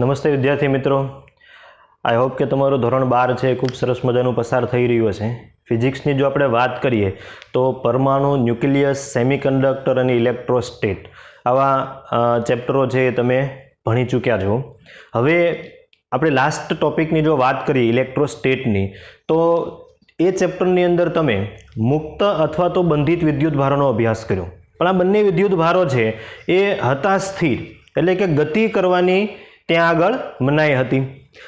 નમસ્તે વિદ્યાર્થી મિત્રો, આઈ હોપ કે તમારું ધોરણ 12 છે ખૂબ સરસ મજાનું પસાર થઈ રહ્યું છે. ફિઝિક્સની જો આપણે વાત કરીએ તો પરમાણુ, ન્યુક્લિયસ, સેમિકન્ડક્ટર અને ઇલેક્ટ્રોસ્ટેટ આવા ચેપ્ટરો છે એ તમે ભણી ચૂક્યા છો. હવે આપણે લાસ્ટ ટોપિકની જો વાત કરીએ ઇલેક્ટ્રોસ્ટેટની, તો એ ચેપ્ટરની અંદર તમે મુક્ત અથવા તો બંધિત વિદ્યુત ભારોનો અભ્યાસ કર્યો. પણ આ બંને વિદ્યુત ભારો છે એ હતા સ્થિર, એટલે કે ગતિ કરવાની ત્યાં આગળ મનાઈ હતી.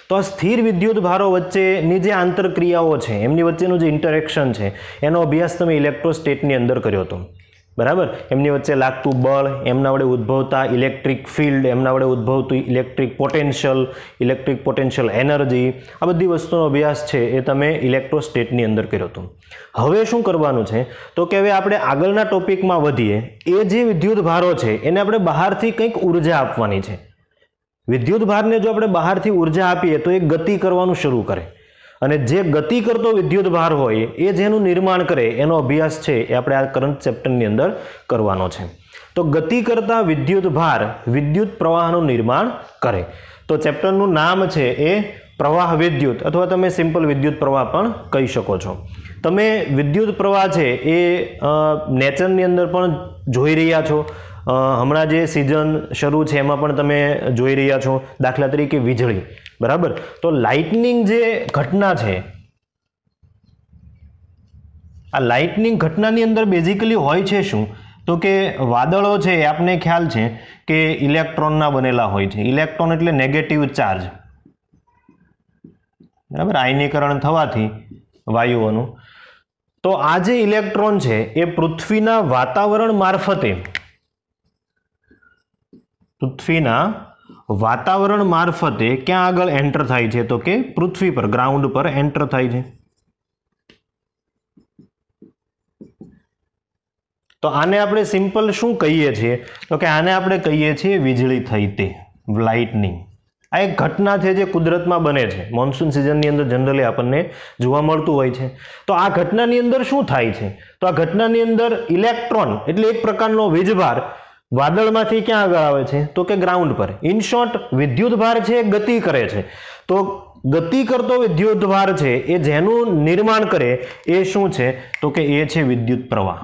તો આ સ્થિર વિદ્યુત ભારો વચ્ચેની જે આંતરક્રિયાઓ છે, એમની વચ્ચેનું જે ઇન્ટરેક્શન છે, એનો અભ્યાસ તમે ઇલેક્ટ્રોસ્ટેટની અંદર કર્યો હતો. બરાબર, એમની વચ્ચે લાગતું બળ, એમના વડે ઉદ્ભવતા ઇલેક્ટ્રિક ફિલ્ડ, એમના વડે ઉદ્ભવતું ઇલેક્ટ્રિક પોટેન્શિયલ એનર્જી, આ બધી વસ્તુનો અભ્યાસ છે એ તમે ઇલેક્ટ્રોસ્ટેટની અંદર કર્યો હતો. હવે શું કરવાનું છે તો કે હવે આપણે આગળના ટોપિકમાં વધીએ. એ જે વિદ્યુત ભારો છે એને આપણે બહારથી કંઈક ઉર્જા આપવાની છે. વિદ્યુત ભારને જો આપણે બહારથી ઉર્જા આપીએ તો એ ગતિ કરવાનું શરૂ કરે, અને જે ગતિ કરતો વિદ્યુત ભાર હોય એ જેનું નિર્માણ કરે એનો અભ્યાસ છે એ આપણે આ કરંટ ચેપ્ટરની અંદર કરવાનો છે. તો ગતિ કરતા વિદ્યુત ભાર વિદ્યુત પ્રવાહનું નિર્માણ કરે. તો ચેપ્ટરનું નામ છે એ પ્રવાહ વિદ્યુત, અથવા તમે સિમ્પલ વિદ્યુત પ્રવાહ પણ કહી શકો છો. તમે વિદ્યુત પ્રવાહ છે એ નેચરની અંદર પણ જોઈ રહ્યા છો. હમણાં જે સિઝન શરૂ છે એમાં પણ તમે જોઈ રહ્યા છો. દાખલા તરીકે વીજળી, બરાબર. તો લાઇટનિંગ જે ઘટના છે, આ લાઇટનિંગ ઘટનાની અંદર બેઝિકલી હોય છે શું તો કે વાદળો છે એ આપને ખ્યાલ છે કે ઇલેક્ટ્રોનના બનેલા હોય છે. ઇલેક્ટ્રોન એટલે નેગેટિવ ચાર્જ, બરાબર, આયનીકરણ થવાથી વાયુઓનું. તો આ જે ઇલેક્ટ્રોન છે એ પૃથ્વીના વાતાવરણ મારફતે ક્યાં આગળ એન્ટર થાય છે તો કે પૃથ્વી પર, ગ્રાઉન્ડ પર એન્ટર થાય છે. તો આને આપણે સિમ્પલ શું કહીએ છીએ તો કે આને આપણે કહીએ છીએ વીજળી થઈ તે, લાઇટનિંગ. આ એક ઘટના છે જે કુદરતમાં બને છે. મોન્સૂન સિઝનની અંદર જનરલી આપણને જોવા મળતું હોય છે. તો આ ઘટનાની અંદર શું થાય છે તો આ ઘટનાની અંદર ઇલેક્ટ્રોન એટલે એક પ્રકારનો વીજભાર વાદળમાંથી ક્યાં આગળ આવે છે તો કે ગ્રાઉન્ડ પર. ઇન શોર્ટ, વિદ્યુત ભાર છે એ ગતિ કરે છે. તો ગતિ કરતો વિદ્યુત ભાર છે એ જેનું નિર્માણ કરે એ શું છે તો કે એ છે વિદ્યુત પ્રવાહ.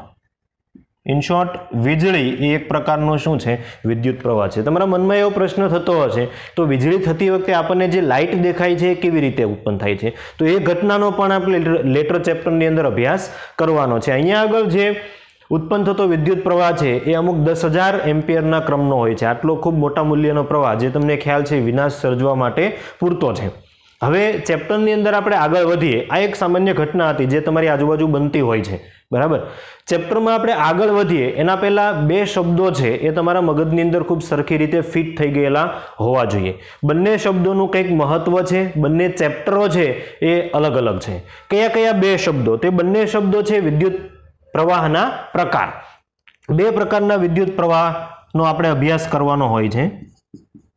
ઇન શોર્ટ, વીજળી એ એક પ્રકારનો શું છે વિદ્યુત પ્રવાહ છે. તમારા મનમાં એવો પ્રશ્ન થતો હશે તો વીજળી થતી વખતે આપણને જે લાઇટ દેખાય છે એ કેવી રીતે ઉત્પન્ન થાય છે, તો એ ઘટનાનો પણ આપણે લેટર ચેપ્ટરની અંદર અભ્યાસ કરવાનો છે. અહીંયા આગળ જે ઉત્પન્ન થતો વિદ્યુત પ્રવાહ છે એ અમુક 10,000 એમ્પિયરના ક્રમનો હોય છે. આટલો ખૂબ મોટા મૂલ્યનો પ્રવાહ, જે તમને ખ્યાલ છે વિનાશ સર્જવા માટે પૂરતો છે. હવે ચેપ્ટરની અંદર આપણે આગળ વધીએ. આ એક સામાન્ય ઘટના હતી જે તમારી આજુબાજુ બનતી હોય છે, બરાબર. ચેપ્ટરમાં આપણે આગળ વધીએ એના પહેલા બે શબ્દો છે એ તમારા મગજની અંદર ખૂબ સરખી રીતે ફિટ થઈ ગયેલા હોવા જોઈએ. બંને શબ્દોનું કંઈક મહત્વ છે, બંને ચેપ્ટરો છે એ અલગ અલગ છે. કયા કયા બે શબ્દો? તે બંને શબ્દો છે વિદ્યુત પ્રવાહના પ્રકાર. બે પ્રકારના વિદ્યુત પ્રવાહનો આપણે અભ્યાસ કરવાનો હોય છે.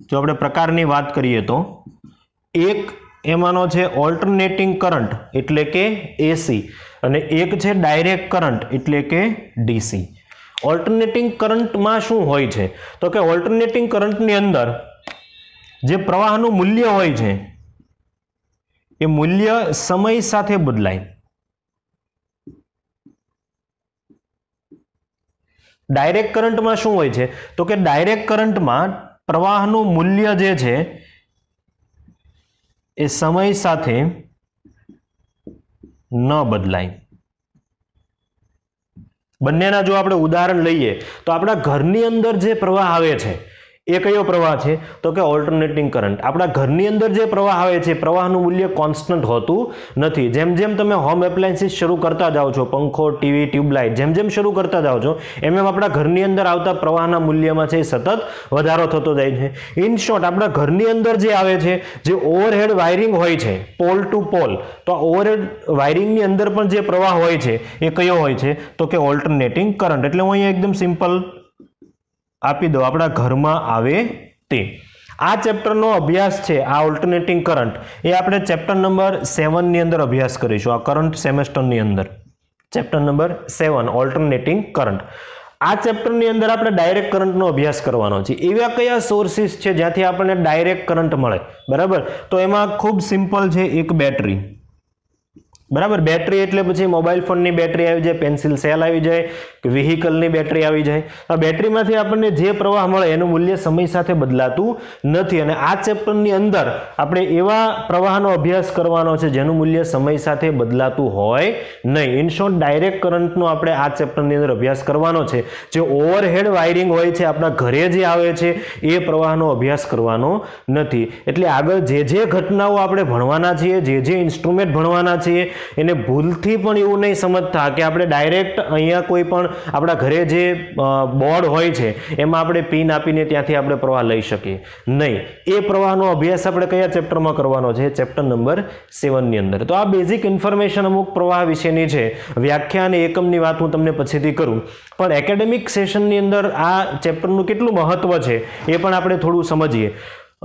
જો આપણે પ્રકારની વાત કરીએ તો એક એમાંનો છે ઓલ્ટરનેટિંગ કરંટ એટલે કે એસી, અને એક છે ડાયરેક્ટ કરંટ એટલે કે ડીસી. ઓલ્ટરનેટિંગ કરંટમાં શું હોય છે તો કે ઓલ્ટરનેટિંગ કરંટની અંદર જે પ્રવાહનું મૂલ્ય હોય છે એ મૂલ્ય સમય સાથે બદલાય. ડાયરેક્ટ કરંટમાં શું હોય છે તો કે ડાયરેક્ટ કરંટમાં પ્રવાહનું મૂલ્ય જે છે એ સમય સાથે ન બદલાય. બંનેના જો આપણે ઉદાહરણ લઈએ તો આપણા ઘરની અંદર જે પ્રવાહ આવે છે એ કયો પ્રવાહ છે તો કે ઓલ્ટરનેટિંગ કરંટ. આપણા ઘરની અંદર જે પ્રવાહ આવે છે પ્રવાહનું મૂલ્ય કોન્સ્ટન્ટ હોતું નથી. જેમ જેમ તમે હોમ એપ્લાયન્સીસ શરૂ કરતા જાઓ છો, પંખો, ટીવી, ટ્યુબલાઇટ, જેમ જેમ શરૂ કરતા જાઓ છો એમ એમ આપણા ઘરની અંદર આવતા પ્રવાહના મૂલ્યમાં છે એ સતત વધારો થતો જાય છે. ઇન શોર્ટ, આપણા ઘરની અંદર જે આવે છે, જે ઓવરહેડ વાયરિંગ હોય છે પોલ ટુ પોલ, તો આ ઓવરહેડ વાયરિંગની અંદર પણ જે પ્રવાહ હોય છે એ કયો હોય છે તો કે ઓલ્ટરનેટિંગ કરંટ. એટલે હું અહીંયા એકદમ સિમ્પલ આપી દો, આપણા ઘરમાં આવે તે. આ ચેપ્ટરનો અભ્યાસ છે, આ ઓલ્ટરનેટિંગ કરંટ, એ આપણે ચેપ્ટર નંબર 7 ની અંદર અભ્યાસ કરીશું. આ કરંટ સેમેસ્ટરની અંદર ચેપ્ટર નંબર 7 ઓલ્ટરનેટિંગ કરંટ. આ ચેપ્ટરની અંદર આપણે ડાયરેક્ટ કરંટનો અભ્યાસ કરવાનો છે. એવા કયા સોર્સિસ છે જ્યાંથી આપણને ડાયરેક્ટ કરંટ મળે, બરાબર? તો એમાં ખૂબ સિમ્પલ છે, એક બેટરી, બરાબર? બેટરી એટલે પછી મોબાઈલ ફોનની બેટરી આવી જાય, પેન્સિલ સેલ આવી જાય, કે વ્હીકલની બેટરી આવી જાય. આ બેટરીમાંથી આપણને જે પ્રવાહ મળે એનું મૂલ્ય સમય સાથે બદલાતું નથી. અને આ ચેપ્ટરની અંદર આપણે એવા પ્રવાહનો અભ્યાસ કરવાનો છે જેનું મૂલ્ય સમય સાથે બદલાતું હોય નહીં. ઇન શોર્ટ, ડાયરેક્ટ કરંટનો આપણે આ ચેપ્ટરની અંદર અભ્યાસ કરવાનો છે. જે ઓવરહેડ વાયરિંગ હોય છે, આપણા ઘરે જે આવે છે, એ પ્રવાહનો અભ્યાસ કરવાનો નથી. એટલે આગળ જે ઘટનાઓ આપણે ભણવાના છીએ, જે ઇન્સ્ટ્રુમેન્ટ ભણવાના છીએ, એને ભૂલથી પણ એવું નહીં સમજતા કે આપણે ડાયરેક્ટ અહીંયા કોઈ પણ આપણા ઘરે જે બોર્ડ હોય છે એમાં આપણે પિન આપીને ત્યાંથી આપણે પ્રવાહ લઈ શકીએ નહીં. એ પ્રવાહનો અભ્યાસ આપણે કયા ચેપ્ટરમાં કરવાનો છે? ચેપ્ટર નંબર 7 ની અંદર. તો આ બેઝિક ઇન્ફોર્મેશન અમુક પ્રવાહ વિશેની છે. વ્યાખ્યા અને એકમની વાત હું તમને પછીથી કરું, પણ એકેડેમિક સેશનની અંદર આ ચેપ્ટરનું કેટલું મહત્વ છે એ પણ આપણે થોડું સમજીએ.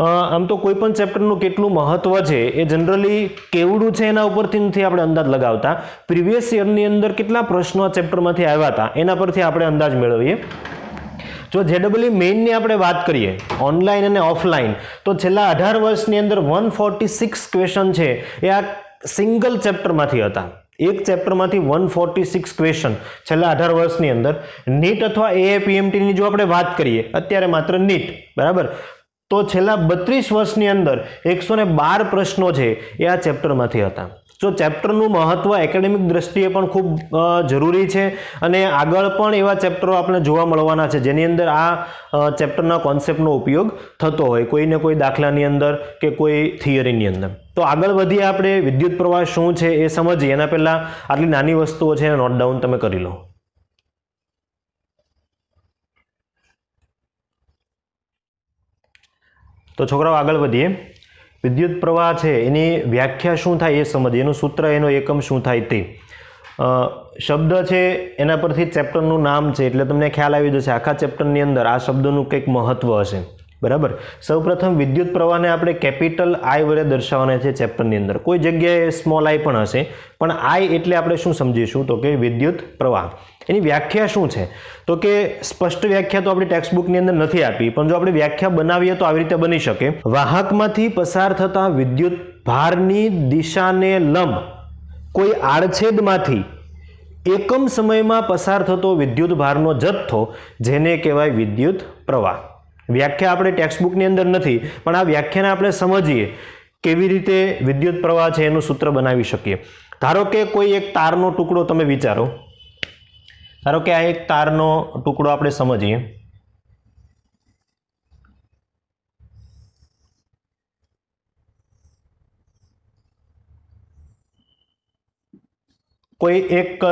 આમ તો કોઈ પણ ચેપ્ટરનું કેટલું મહત્વ છે એ જનરલી કેવડું છે એના ઉપરથી નથી આપણે અંદાજ લગાવતા. પ્રીવિયસ યરની અંદર કેટલા પ્રશ્નો આ ચેપ્ટરમાંથી આવ્યા હતા એના પરથી આપણે અંદાજ મેળવીએ. જો JEE મેઇનની આપણે વાત કરીએ, ઓનલાઈન અને ઓફલાઈન, તો છેલ્લા 18 વર્ષની અંદર 146 ક્વેશ્ચન છે એ આ સિંગલ ચેપ્ટરમાંથી હતા. એક ચેપ્ટરમાંથી 146 ક્વેશ્ચન છેલ્લા 18 વર્ષની અંદર. નીટ અથવા AIPMT ની જો આપણે વાત કરીએ, અત્યારે માત્ર નીટ, બરાબર, તો છેલ્લા 32 વર્ષની અંદર 112 પ્રશ્નો છે એ આ ચેપ્ટરમાંથી હતા. જો ચેપ્ટરનું મહત્વ એકેડેમિક દ્રષ્ટિએ પણ ખૂબ જરૂરી છે અને આગળ પણ એવા ચેપ્ટરો આપણે જોવા મળવાના છે જેની અંદર આ ચેપ્ટરના કોન્સેપ્ટનો ઉપયોગ થતો હોય, કોઈને કોઈ દાખલાની અંદર કે કોઈ થિયરીની અંદર. તો આગળ વધીએ, આપણે વિદ્યુત પ્રવાહ શું છે એ સમજીએ. એના પહેલાં આટલી નાની વસ્તુઓ છે નોટ ડાઉન તમે કરી લો. તો છોકરાઓ આગળ વધીએ. વિદ્યુત પ્રવાહ છે એની વ્યાખ્યા શું થાય એ સમજીએ, એનું સૂત્ર, એનો એકમ શું થાય તે. શબ્દ છે એના પરથી ચેપ્ટરનું નામ છે એટલે તમને ખ્યાલ આવી જશે આખા ચેપ્ટરની અંદર આ શબ્દનું કંઈક મહત્વ હશે, બરાબર. સૌપ્રથમ વિદ્યુત પ્રવાહને આપણે કેપિટલ I વડે દર્શાવવાના છે ચેપ્ટરની અંદર. કોઈ જગ્યાએ સ્મોલ I પણ હશે, પણ I એટલે આપણે શું સમજીશું તો કે વિદ્યુત પ્રવાહ. એની વ્યાખ્યા શું છે તો કે સ્પષ્ટ વ્યાખ્યા તો આપણી ટેક્સ્ટ બુકની અંદર નથી આપી, પણ જો આપણે વ્યાખ્યા બનાવીએ તો આવી રીતે બની શકે. વાહકમાંથી પસાર થતા વિદ્યુત ભારની દિશાને લંબ કોઈ આડછેદમાંથી એકમ સમયમાં પસાર થતો વિદ્યુત ભારનો જથ્થો, જેને કહેવાય વિદ્યુત પ્રવાહ. વ્યાખ્યા આપણે ટેક્સ્ટ બુકની અંદર નથી, પણ આ વ્યાખ્યાને આપણે સમજીએ કેવી રીતે વિદ્યુત પ્રવાહ છે એનું સૂત્ર બનાવી શકીએ. ધારો કે કોઈ એક તારનો ટુકડો તમે વિચારો, ધારો કે આ એક તારનો ટુકડો આપણે સમજીએ. કોઈ એક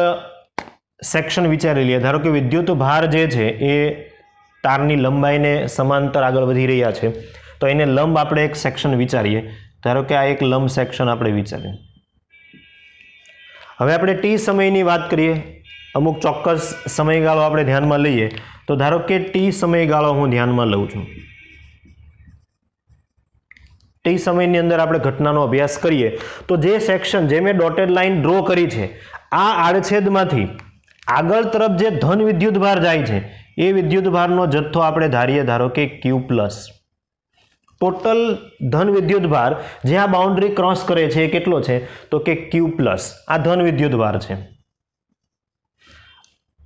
સેક્શન વિચારી લઈએ. ધારો કે વિદ્યુત ભાર જે છે એ તારની લંબાઈને સમાંતર આગળ વધી રહ્યા છે, તો એને લંબ આપણે એક સેક્શન વિચારીએ. ધારો કે આ એક લંબ સેક્શન આપણે વિચારીએ. હવે આપણે ટી સમયની વાત કરીએ, અમુક ચોક્કસ સમયગાળો આપણે ધ્યાનમાં લઈએ. તો ધારો કે ટી સમયગાળો હું ધ્યાનમાં લઉં છું. ટી સમયની અંદર આપણે ઘટનાનો અભ્યાસ કરીએ તો જે સેક્શન, જે મેં ડોટેડ લાઈન ડ્રો કરી છે, આ આડછેદમાંથી આગળ તરફ જે ધન વિદ્યુત ભાર જાય છે એ વિદ્યુત ભારનો જથ્થો આપણે ધારીએ, ધારો કે Q+. ટોટલ ધન વિદ્યુત ભાર જે આ બાઉન્ડ્રી ક્રોસ કરે છે એ કેટલો છે તો કે Q+. આ ધન વિદ્યુત ભાર છે.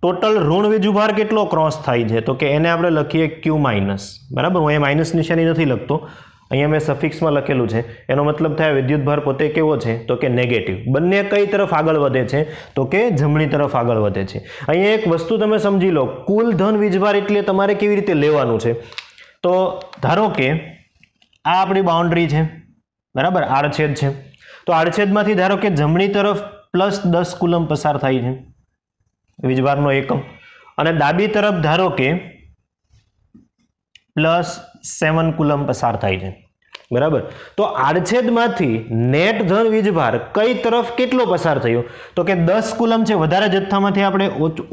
ટોટલ ઋણ વિદ્યુત ભાર કેટલો ક્રોસ થાય છે તો કે એને આપણે લખીએ Q-, બરાબર. હું અહીંયા માઇનસ નિશાની નથી લખતો, અહીંયા મેં સફિક્સમાં લખેલું છે. એનો મતલબ થાય વિદ્યુત ભાર પોતે કેવો છે તો કે નેગેટિવ. બંને કઈ તરફ આગળ વધે છે તો કે જમણી તરફ આગળ વધે છે. અહીંયા એક વસ્તુ તમે સમજી લો, કુલ ધન વીજભાર એટલે તમારે કેવી રીતે લેવાનું છે. તો ધારો કે આ આપણી બાઉન્ડ્રી છે, બરાબર, આડછેદ છે. તો આડછેદમાંથી ધારો કે જમણી તરફ +10 કુલમ પસાર થાય છે વીજભારનો એકમ, અને ડાબી તરફ ધારો કે +7 કુલમ પસાર થાય છે, બરાબર. તો આડછેદમાંથી નેટ ધન વીજભાર કઈ તરફ કેટલો પસાર થયો તો કે 10 કુલમ છે. વધારે જથ્થામાંથી આપણે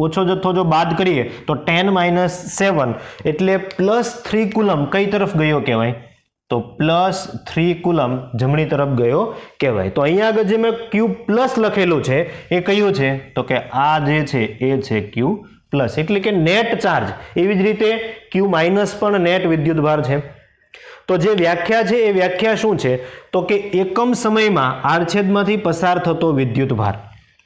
ઓછો જથ્થો જો બાદ કરીએ તો 10 - 7 એટલે +3 કુલમ કઈ તરફ ગયો કહેવાય તો +3 કુલમ જમણી તરફ ગયો કહેવાય. તો અહીંયા આગળ જે મેં Q+ લખેલું છે એ કયું છે તો કે આ જે છે એ છે Q+. પ્લસ, એટલે કે નેટ ચાર્જ. એવી જ રીતે ક્યુ માઇનસ પણ નેટ વિદ્યુતભાર છે. તો જે વ્યાખ્યા છે એ વ્યાખ્યા શું છે? તો કે એકમ સમયમાં આડછેદમાંથી પસાર થતો વિદ્યુતભાર.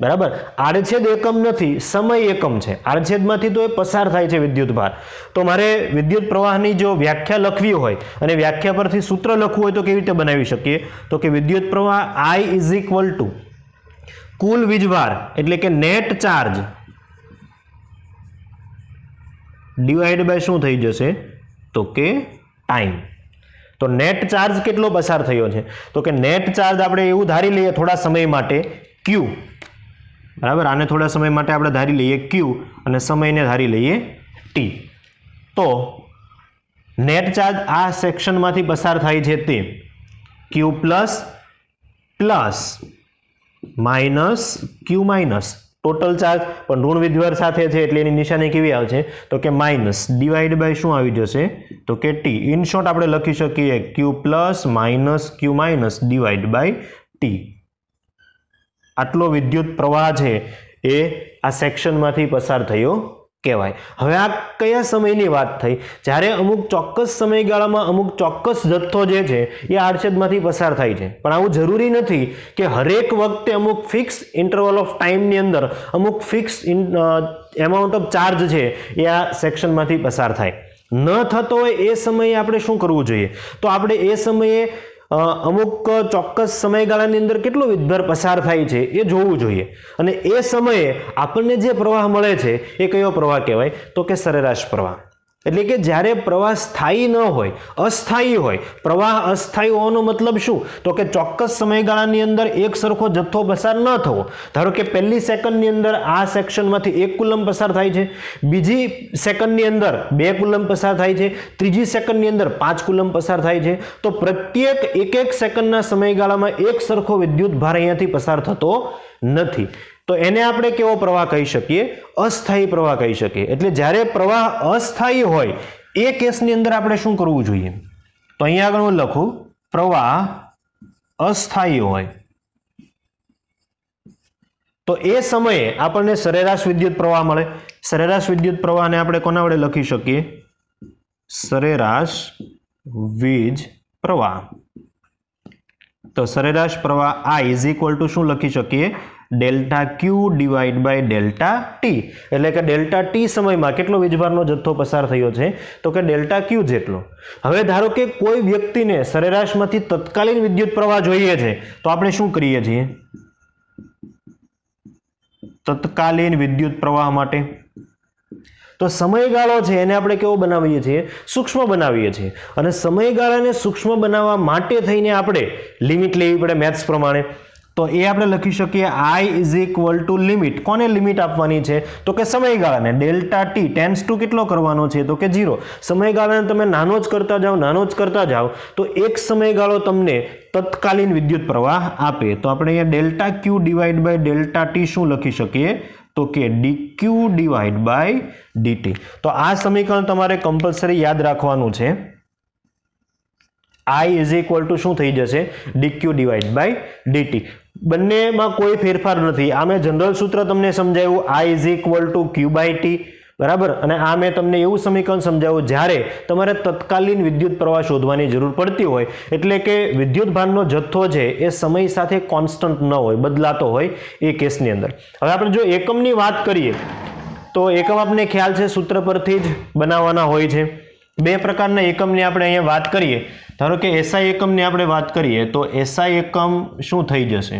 બરાબર, આડછેદ એકમ નથી, સમય એકમ છે. આડછેદમાંથી તો એ પસાર થાય છે વિદ્યુતભાર. તો મારે વિદ્યુત પ્રવાહની જો વ્યાખ્યા લખવી હોય અને વ્યાખ્યા પરથી સૂત્ર લખવું હોય તો કેવી રીતે બનાવી શકીએ? તો કે વિદ્યુત પ્રવાહ I ઇઝ ઇક્વલ ટુ કુલ વીજભાર એટલે કે નેટ ચાર્જ ડિવાઈડ બાય શું થઈ જશે? તો કે ટાઈમ. તો નેટ ચાર્જ કેટલો પસાર થયો છે? તો કે નેટ ચાર્જ આપણે એવું ધારી લઈએ થોડા સમય માટે Q. બરાબર, આને થોડા સમય માટે આપણે ધારી લઈએ Q અને સમયને ધારી લઈએ T. તો નેટ ચાર્જ આ સેક્શનમાંથી પસાર થાય છે તે Q plus plus minus Q minus, total charge પણ ઋણ વિદ્યુતભાર સાથે છે એટલે એની નિશાની કેવી આવશે? તો કે માઇનસ ડિવાઈડ બાય શું આવી જશે? તો કે T. ઇન શોર્ટ આપણે લખી શકીએ Q plus minus Q minus divide by T. આટલો વિદ્યુત પ્રવાહ છે એ આ સેક્શનમાંથી પસાર થયો કહેવાય. હવે આ કયા સમયની વાત થઈ? જ્યારે અમુક ચોક્કસ સમયગાળામાં અમુક ચોક્કસ જથ્થો જે છે એ આડછેદમાંથી પસાર થાય છે. પણ આવું જરૂરી નથી કે હરેક વખતે અમુક ફિક્સ ઇન્ટરવલ ઓફ ટાઈમની અંદર અમુક ફિક્સ એમાઉન્ટ ઓફ ચાર્જ છે એ આ સેક્શનમાંથી પસાર થાય. ન થતો હોય એ સમયે આપણે શું કરવું જોઈએ? તો આપણે એ સમયે અમુક ચોક્કસ સમયગાળાની અંદર કેટલો વિદ્યુતભાર પસાર થાય છે એ જોવું જોઈએ. અને એ સમયે આપણને જે પ્રવાહ મળે છે એ કયો પ્રવાહ કહેવાય? તો કે સરેરાશ પ્રવાહ. એટલે કે જ્યારે પ્રવાહ સ્થાયી ન હોય, અસ્થાયી હોય. પ્રવાહ અસ્થાયી હોવાનો મતલબ શું? તો કે ચોક્કસ સમયગાળાની અંદર એક સરખો જથ્થો પસાર ન થવો. ધારો કે પહેલી સેકન્ડની અંદર આ સેક્શનમાંથી 1 કુલમ પસાર થાય છે, બીજી સેકન્ડની અંદર 2 કુલમ પસાર થાય છે, ત્રીજી સેકન્ડની અંદર 5 કુલમ પસાર થાય છે. તો પ્રત્યેક એક સેકન્ડના સમયગાળામાં એક સરખો વિદ્યુતભાર અહીંયાથી પસાર થતો નથી. તો એને આપણે કેવો પ્રવાહ કહી શકીએ? અસ્થાયી પ્રવાહ કહી શકીએ. એટલે જ્યારે પ્રવાહ અસ્થાયી હોય એ કેસની અંદર આપણે શું કરવું જોઈએ? તો અહીંયા આગળ હું લખું પ્રવાહ અસ્થાયી હોય તો એ સમયે આપણને સરેરાશ વિદ્યુત પ્રવાહ મળે. સરેરાશ વિદ્યુત પ્રવાહને આપણે કોના વડે લખી શકીએ? સરેરાશ વીજ પ્રવાહ. તો સરેરાશ પ્રવાહ I ઇઝ ઇક્વલ ટુ શું લખી શકીએ? Delta Q divide by delta T. એટલે કે ડેલ્ટા T સમયમાં કેટલો વીજભારનો જથ્થો પસાર થયો છે? તો કે ડેલ્ટા Q જેટલો. હવે ધારો કે કોઈ વ્યક્તિને સરેરાશમાંથી તત્કાલીન વિદ્યુત પ્રવાહ જોઈએ છે તો આપણે શું કરીએ છીએ? તત્કાલીન વિદ્યુત પ્રવાહ માટે તો સમયગાળો છે એને આપણે કેવો બનાવીએ છીએ? સૂક્ષ્મ બનાવીએ છીએ. અને સમયગાળાને સૂક્ષ્મ બનાવવા માટે થઈને આપણે લિમિટ લેવી પડે મેથ્સ પ્રમાણે. તો એ આપણે લખી શકીએ I is equal two limit. કોને લિમિટ આપવાની છે? તો કે સમયગાળાને. ડેલ્ટા T ટેન્ડ્સ ટુ કેટલો કરવાનો છે? તો કે 0. સમયગાળાને તમે નાનો જ કરતા જાઓ તો એક સમયગાળો તમને તત્કાલીન વિદ્યુત પ્રવાહ આપે. તો આપણે અહીંયા delta Q divide by delta T શું લખી શકીએ? તો કે dq ડિવાઈડ બાય dt. તો આ સમીકરણ તમારે કમ્પલસરી યાદ રાખવાનું છે. I ઇઝ ઇક્વલ ટુ શું થઈ જશે? dq divide by dt. બંનેમાં કોઈ ફેરફાર નથી. આ મેં જનરલ સૂત્ર તમને સમજાવ્યું I is equal to q by t. બરાબર, અને આ મેં તમને એવું સમીકરણ સમજાવ્યું જ્યારે તમારે તત્કાલીન વિદ્યુત પ્રવાહ શોધવાની જરૂર પડતી હોય. એટલે કે વિદ્યુતભારનો જથ્થો છે એ સમય સાથે કોન્સ્ટન્ટ ન હોય, બદલાતો હોય એ કેસની અંદર. હવે આપણે જો એકમની વાત કરીએ તો એકમ આપને ખ્યાલ છે સૂત્ર પરથી જ બનાવવાના હોય છે. બે પ્રકારના એકમની આપણે અહીંયા વાત કરીએ. ધારો કે SI એકમની આપણે વાત કરીએ તો SI એકમ શું થઈ જશે?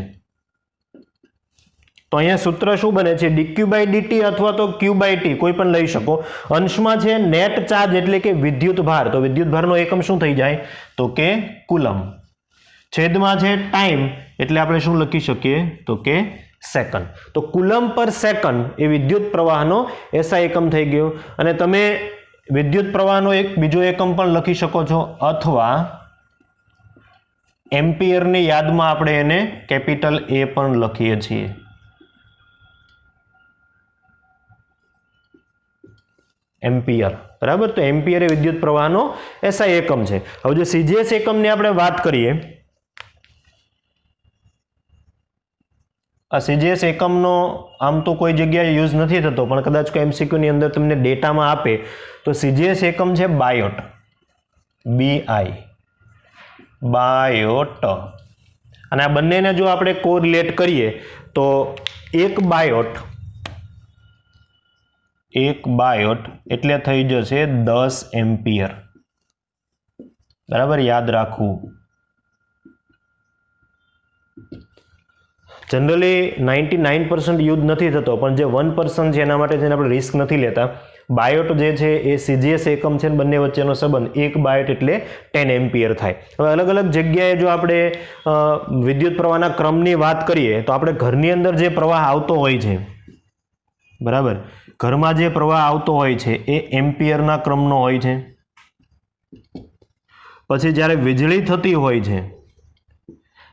તો અહીંયા સૂત્ર શું બને છે? dq બાય dt અથવા તો q બાય t કોઈ પણ લઈ શકો. અંશમાં છે નેટ ચાર્જ એટલે કે વિદ્યુતભાર. તો વિદ્યુતભારનો એકમ શું થઈ જાય? તો કે કુલમ. છેદમાં છે ટાઈમ એટલે આપણે શું લખી શકીએ? તો કે સેકન્ડ. તો કુલમ પર સેકન્ડ એ વિદ્યુત પ્રવાહનો SI એકમ થઈ ગયો. અને તમે વિદ્યુત પ્રવાહનો એક બીજો એકમ પણ લખી શકો છો, અથવા એમ્પિયરની યાદમાં આપણે એને કેપિટલ A પણ લખીએ છીએ. એમ્પિયર. બરાબર, તો એમ્પિયર એ વિદ્યુત પ્રવાહનો SI એકમ છે. હવે જો CGS એકમની આપણે વાત કરીએ આ સીજીએસ એકમનો આમ તો કોઈ જગ્યાએ યુઝ નથી થતો, પણ કદાચ કોઈ એમસીક્યુની અંદર તમને ડેટામાં આપે તો સીજીએસ એકમ છે બાયોટ, BI, બાયોટ. અને આ બંનેને જો આપણે કોરિલેટ કરીએ તો એક બાયોટ એટલે થઈ જશે 10 એમ્પિયર. બરાબર, યાદ રાખવું. જનરલી 99% યુઝ નથી થતો, પણ જે 1% છે એના માટે જેને આપણે રિસ્ક નથી લેતા. બાયોટ જે છે એ સીજીએસ એકમ છે, બંને વચ્ચેનો સંબંધ 1 બાયોટ એટલે 10 એમ્પિયર થાય. હવે અલગ અલગ જગ્યાએ જો આપણે વિદ્યુત પ્રવાહના ક્રમની વાત કરીએ તો આપણે ઘરની અંદર જે પ્રવાહ આવતો હોય છે, બરાબર, ઘરમાં જે પ્રવાહ આવતો હોય છે એ એમ્પિયરના ક્રમનો હોય છે. પછી જ્યારે વીજળી થતી હોય છે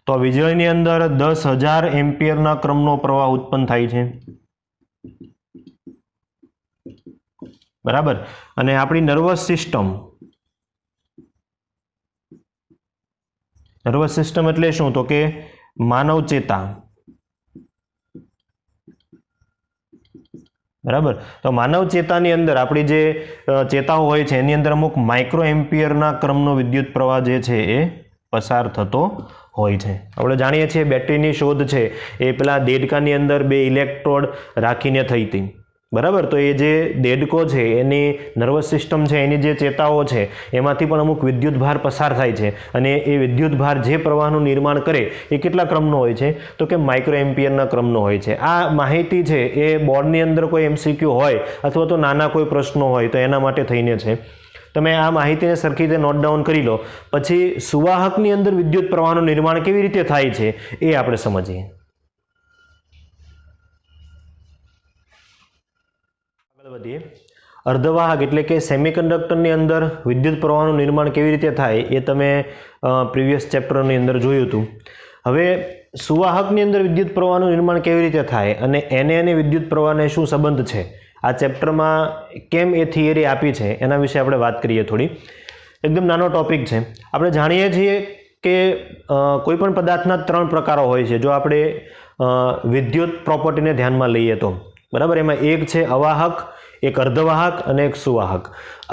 તો વીજળીની અંદર 10,000 એમ્પિયરના ક્રમનો પ્રવાહ ઉત્પન્ન થાય છે. બરાબર. અને આપણી નર્વસ સિસ્ટમ એટલે શું? તો કે માનવ ચેતા. બરાબર. તો માનવ ચેતાની અંદર આપણી જે ચેતાઓ હોય છે એની અંદર અમુક માઇક્રો એમ્પિયરના ક્રમનો વિદ્યુત પ્રવાહ જે છે એ પસાર થતો હોય છે. આપણે જાણીએ છીએ બેટરીની શોધ છે એ પેલા દેડકાની અંદર 2 ઇલેક્ટ્રોડ રાખીને થઈ હતી. બરાબર. તો એ જે દેડકો છે એની નર્વસ સિસ્ટમ છે, એની જે ચેતાઓ છે એમાંથી પણ અમુક વિદ્યુત ભાર પસાર થાય છે, અને એ વિદ્યુત ભાર જે પ્રવાહનું નિર્માણ કરે એ કેટલા ક્રમનો હોય છે? તો કે માઇક્રો એમ્પિયરના ક્રમનો હોય છે. આ માહિતી છે એ બોર્ડની અંદર કોઈ એમસીક્યુ હોય અથવા તો નાના કોઈ પ્રશ્નો હોય તો એના માટે થઈને છે. તમે આ માહિતીને સરખી રીતે નોટ ડાઉન કરી લો. પછી સુવાહકની અંદર વિદ્યુત પ્રવાહનું નિર્માણ કેવી રીતે થાય છે એ આપણે સમજીએ. આગળ વધીએ. અર્ધવાહક એટલે કે સેમિકન્ડક્ટરની અંદર વિદ્યુત પ્રવાહનું નિર્માણ કેવી રીતે થાય એ તમે પ્રીવિયસ ચેપ્ટરની અંદર જોયું હતું. હવે સુવાહકની અંદર વિદ્યુત પ્રવાહનું નિર્માણ કેવી રીતે થાય અને એને વિદ્યુત પ્રવાહને શું સંબંધ છે, આ ચેપ્ટરમાં કેમ એ થિયરી આપી છે એના વિશે આપણે વાત કરીએ થોડી. એકદમ નાનો ટોપિક છે. આપણે જાણીએ છીએ કે કોઈ પણ પદાર્થના 3 પ્રકારો હોય છે જો આપણે વિદ્યુત પ્રોપર્ટીને ધ્યાનમાં લઈએ તો. બરાબર. એમાં એક છે અવાહક, એક અર્ધવાહક અને એક સુવાહક.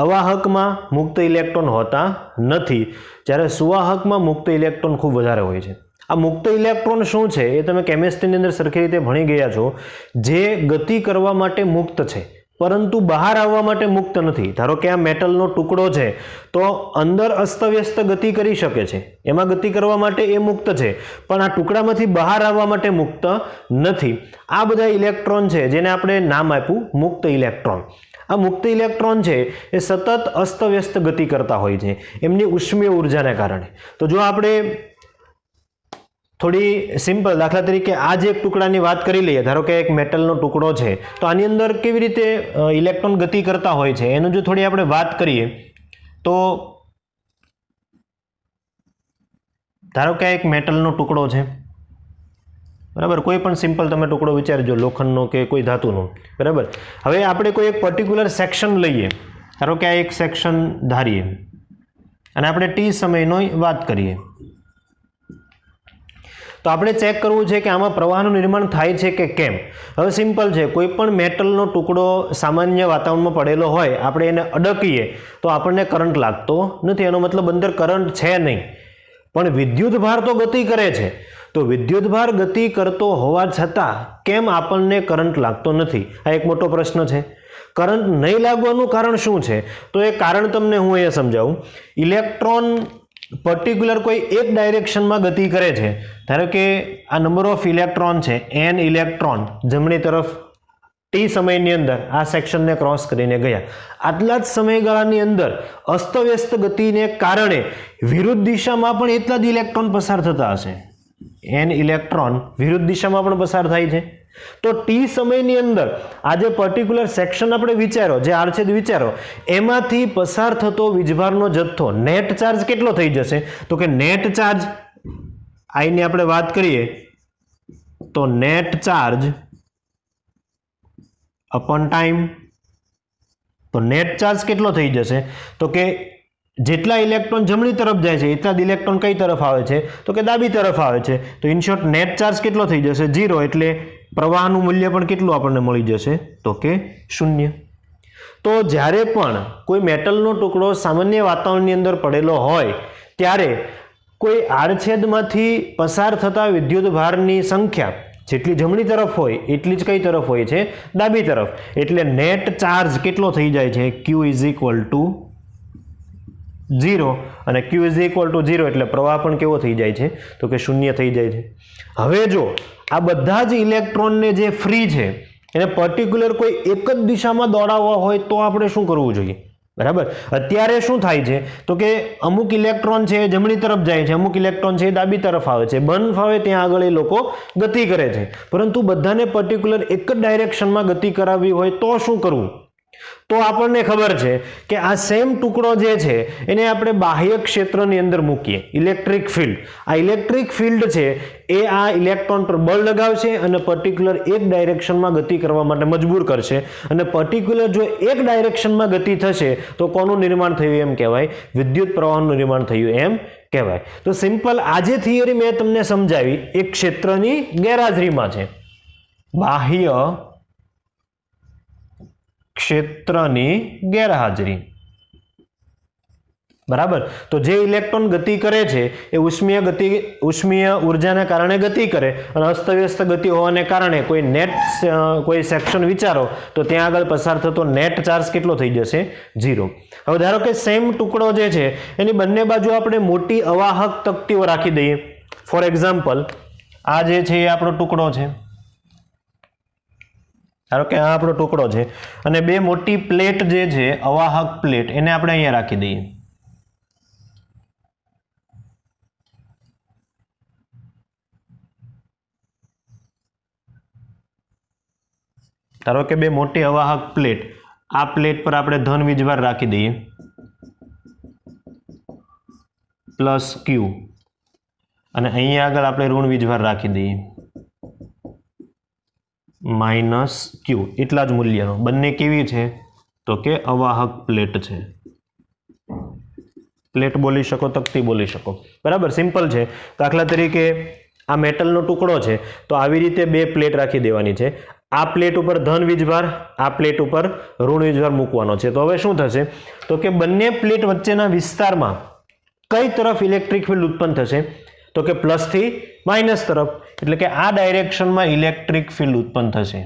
અવાહકમાં મુક્ત ઇલેક્ટ્રોન હોતા નથી, જ્યારે સુવાહકમાં મુક્ત ઇલેક્ટ્રોન ખૂબ વધારે હોય છે. આ મુક્ત ઇલેક્ટ્રોન શું છે એ તમે કેમિસ્ટ્રીની અંદર સરખી રીતે ભણી ગયા છો. જે ગતિ કરવા માટે મુક્ત છે પરંતુ બહાર આવવા માટે મુક્ત નથી. ધારો કે આ મેટલનો ટુકડો છે તો અંદર અસ્તવ્યસ્ત ગતિ કરી શકે છે, એમાં ગતિ કરવા માટે એ મુક્ત છે, પણ આ ટુકડામાંથી બહાર આવવા માટે મુક્ત નથી. આ બધા ઇલેક્ટ્રોન છે જેને આપણે નામ આપ્યું મુક્ત ઇલેક્ટ્રોન. આ મુક્ત ઇલેક્ટ્રોન છે એ સતત અસ્તવ્યસ્ત ગતિ કરતા હોય છે એમની ઉષ્મીય ઉર્જાને કારણે. તો જો આપણે થોડી સિમ્પલ દાખલા તરીકે આ જે એક ટુકડાની વાત કરી લઈએ, ધારો કે એક મેટલનો ટુકડો છે તો આની અંદર કેવી રીતે ઇલેક્ટ્રોન ગતિ કરતા હોય છે એનું જો થોડી આપણે વાત કરીએ તો ધારો કે એક મેટલનો ટુકડો છે. બરાબર. કોઈ પણ સિમ્પલ તમે ટુકડો વિચારજો, લોખંડનો કે કોઈ ધાતુનો. બરાબર. હવે આપણે કોઈ એક પર્ટિક્યુલર સેક્શન લઈએ, ધારો કે આ એક સેક્શન ધારીએ અને આપણે ટી સમયનો વાત કરીએ તો આપણે ચેક કરવું છે કે આમાં પ્રવાહનું નિર્માણ થાય છે કે કેમ. હવે સિમ્પલ છે, કોઈ પણ મેટલનો ટુકડો સામાન્ય વાતાવરણમાં પડેલો હોય, આપણે એને અડકીએ તો આપણને કરંટ લાગતો નથી. એનો મતલબ અંદર કરંટ છે નહીં, પણ વિદ્યુત ભાર તો ગતિ કરે છે. તો વિદ્યુત ભાર ગતિ કરતો હોવા છતાં કેમ આપણને કરંટ લાગતો નથી? આ એક મોટો પ્રશ્ન છે. કરંટ નહીં લાગવાનું કારણ શું છે? તો એ કારણ તમને હું અહીંયા સમજાવું. ઇલેક્ટ્રોન પર્ટિક્યુલર કોઈ એક ડાયરેક્શનમાં ગતિ કરે છે. ધારો કે આ નંબર ઓફ ઇલેક્ટ્રોન છે, n ઇલેક્ટ્રોન જમણી તરફ ટી સમયની અંદર આ સેક્શનને ક્રોસ કરીને ગયા. આટલા જ સમયગાળાની અંદર અસ્તવ્યસ્ત ગતિને કારણે વિરુદ્ધ દિશામાં પણ એટલા જ ઇલેક્ટ્રોન પસાર થતા હશે. n ઇલેક્ટ્રોન વિરુદ્ધ દિશામાં પણ પસાર થાય છે. તો ટી સમયની અંદર આ જે પર્ટિક્યુલર સેક્શન આપણે વિચારો, જે આડછેદ વિચારો, એમાંથી પસાર થતો વીજભારનો જથ્થો નેટ ચાર્જ કેટલો થઈ જશે? તો કે નેટ ચાર્જ I ની આપણે વાત કરીએ તો નેટ ચાર્જ અપોન ટાઈમ. તો નેટ ચાર્જ કેટલો થઈ જશે? તો કે જેટલા ઇલેક્ટ્રોન જમણી તરફ જાય છે એટલા જ ઇલેક્ટ્રોન કઈ તરફ આવે છે તો કે ડાબી તરફ આવે છે. તો ઇન શોર્ટ નેટ ચાર્જ કેટલો થઈ જશે 0, એટલે પ્રવાહનું મૂલ્ય પણ કેટલું આપણને મળી જશે તો કે 0. તો જ્યારે પણ કોઈ મેટલનો ટુકડો સામાન્ય વાતાવરણની અંદર પડેલો હોય ત્યારે કોઈ આડછેદમાંથી પસાર થતા વિદ્યુત ભારની સંખ્યા જેટલી જમણી તરફ હોય એટલી જ કઈ તરફ હોય છે ડાબી તરફ. એટલે નેટ ચાર્જ કેટલો થઈ જાય છે Q = 0 અને Q = 0 એટલે પ્રવાહ પણ કેવો થઈ જાય છે તો કે 0 થઈ જાય છે. હવે જો આ બધા જ ઇલેક્ટ્રોનને જે ફ્રી છે એને પર્ટિક્યુલર કોઈ એક જ દિશામાં દોડાવવા હોય તો આપણે શું કરવું જોઈએ? બરાબર. અત્યારે શું થાય છે તો કે અમુક ઇલેક્ટ્રોન છે જમણી તરફ જાય છે, અમુક ઇલેક્ટ્રોન છે ડાબી તરફ આવે છે, મન ફાવે ત્યાં આગળ એ લોકો ગતિ કરે છે. પરંતુ બધાને પર્ટિક્યુલર એક જ ડાયરેક્શનમાં ગતિ કરાવવી હોય તો શું કરવું? તો આપણને ખબર છે કે આ સેમ ટુકડો જે છે એને આપણે બાહ્ય ક્ષેત્રની અંદર મૂકીએ, ઇલેક્ટ્રિક ફિલ્ડ. આ ઇલેક્ટ્રિક ફિલ્ડ છે એ આ ઇલેક્ટ્રોન પર બળ લગાવશે અને પર્ટિક્યુલર એક ડાયરેક્શનમાં ગતિ કરવા માટે મજબૂર કરશે. અને પર્ટિક્યુલર જો એક ડાયરેક્શનમાં ગતિ થશે તો કોનું નિર્માણ થયું એમ કહેવાય? વિદ્યુત પ્રવાહનું નિર્માણ થયું એમ કહેવાય. તો સિમ્પલ આ જે થિયરી મેં તમને સમજાવી એક ક્ષેત્રની ગેરહાજરીમાં છે. બાહ્ય ક્ષેત્રની ગેરહાજરી. બરાબર. તો જે ઇલેક્ટ્રોન ગતિ કરે છે એ ઉષ્મીય ઉર્જાના કારણે ગતિ કરે અને અસ્તવ્યસ્ત ગતિ હોવાને કારણે કોઈ સેક્શન વિચારો તો ત્યાં આગળ પસાર થતો નેટ ચાર્જ કેટલો થઈ જશે 0. હવે ધારો કે સેમ ટુકડો જે છે એની બંને બાજુ આપણે મોટી અવાહક તકતીઓ રાખી દઈએ. ફોર એક્ઝામ્પલ આ જે છે એ આપણો ટુકડો છે, ધારો કે આ આપણો ટુકડો છે અને બે મોટી પ્લેટ જે છે અવાહક પ્લેટ એને આપણે અહીંયા રાખી દઈએ. ધારો કે બે મોટી અવાહક પ્લેટ, આ પ્લેટ પર આપણે ધન વીજભાર રાખી દઈએ +Q અને અહીંયા આગળ આપણે ઋણ વીજભાર રાખી દઈએ -Q. એટલા જ મૂલ્યનો. બંને કેવી છે તો કે અવાહક પ્લેટ છે. પ્લેટ બોલી શકો, તકતી બોલી શકો. બરાબર, સિમ્પલ છે. દાખલા તરીકે આ મેટલનો ટુકડો છે તો આવી રીતે બે પ્લેટ રાખી દેવાની છે. આ પ્લેટ ઉપર ધન વીજભાર, આ પ્લેટ ઉપર ઋણ વીજભાર મૂકવાનો છે. તો હવે શું થશે તો કે બંને પ્લેટ વચ્ચેના વિસ્તારમાં કઈ તરફ ઇલેક્ટ્રિક ફિલ્ડ ઉત્પન્ન થશે તો કે પ્લસ થી માઇનસ તરફ. એટલે કે આ ડાયરેક્શનમાં ઇલેક્ટ્રિક ફિલ્ડ ઉત્પન્ન થશે.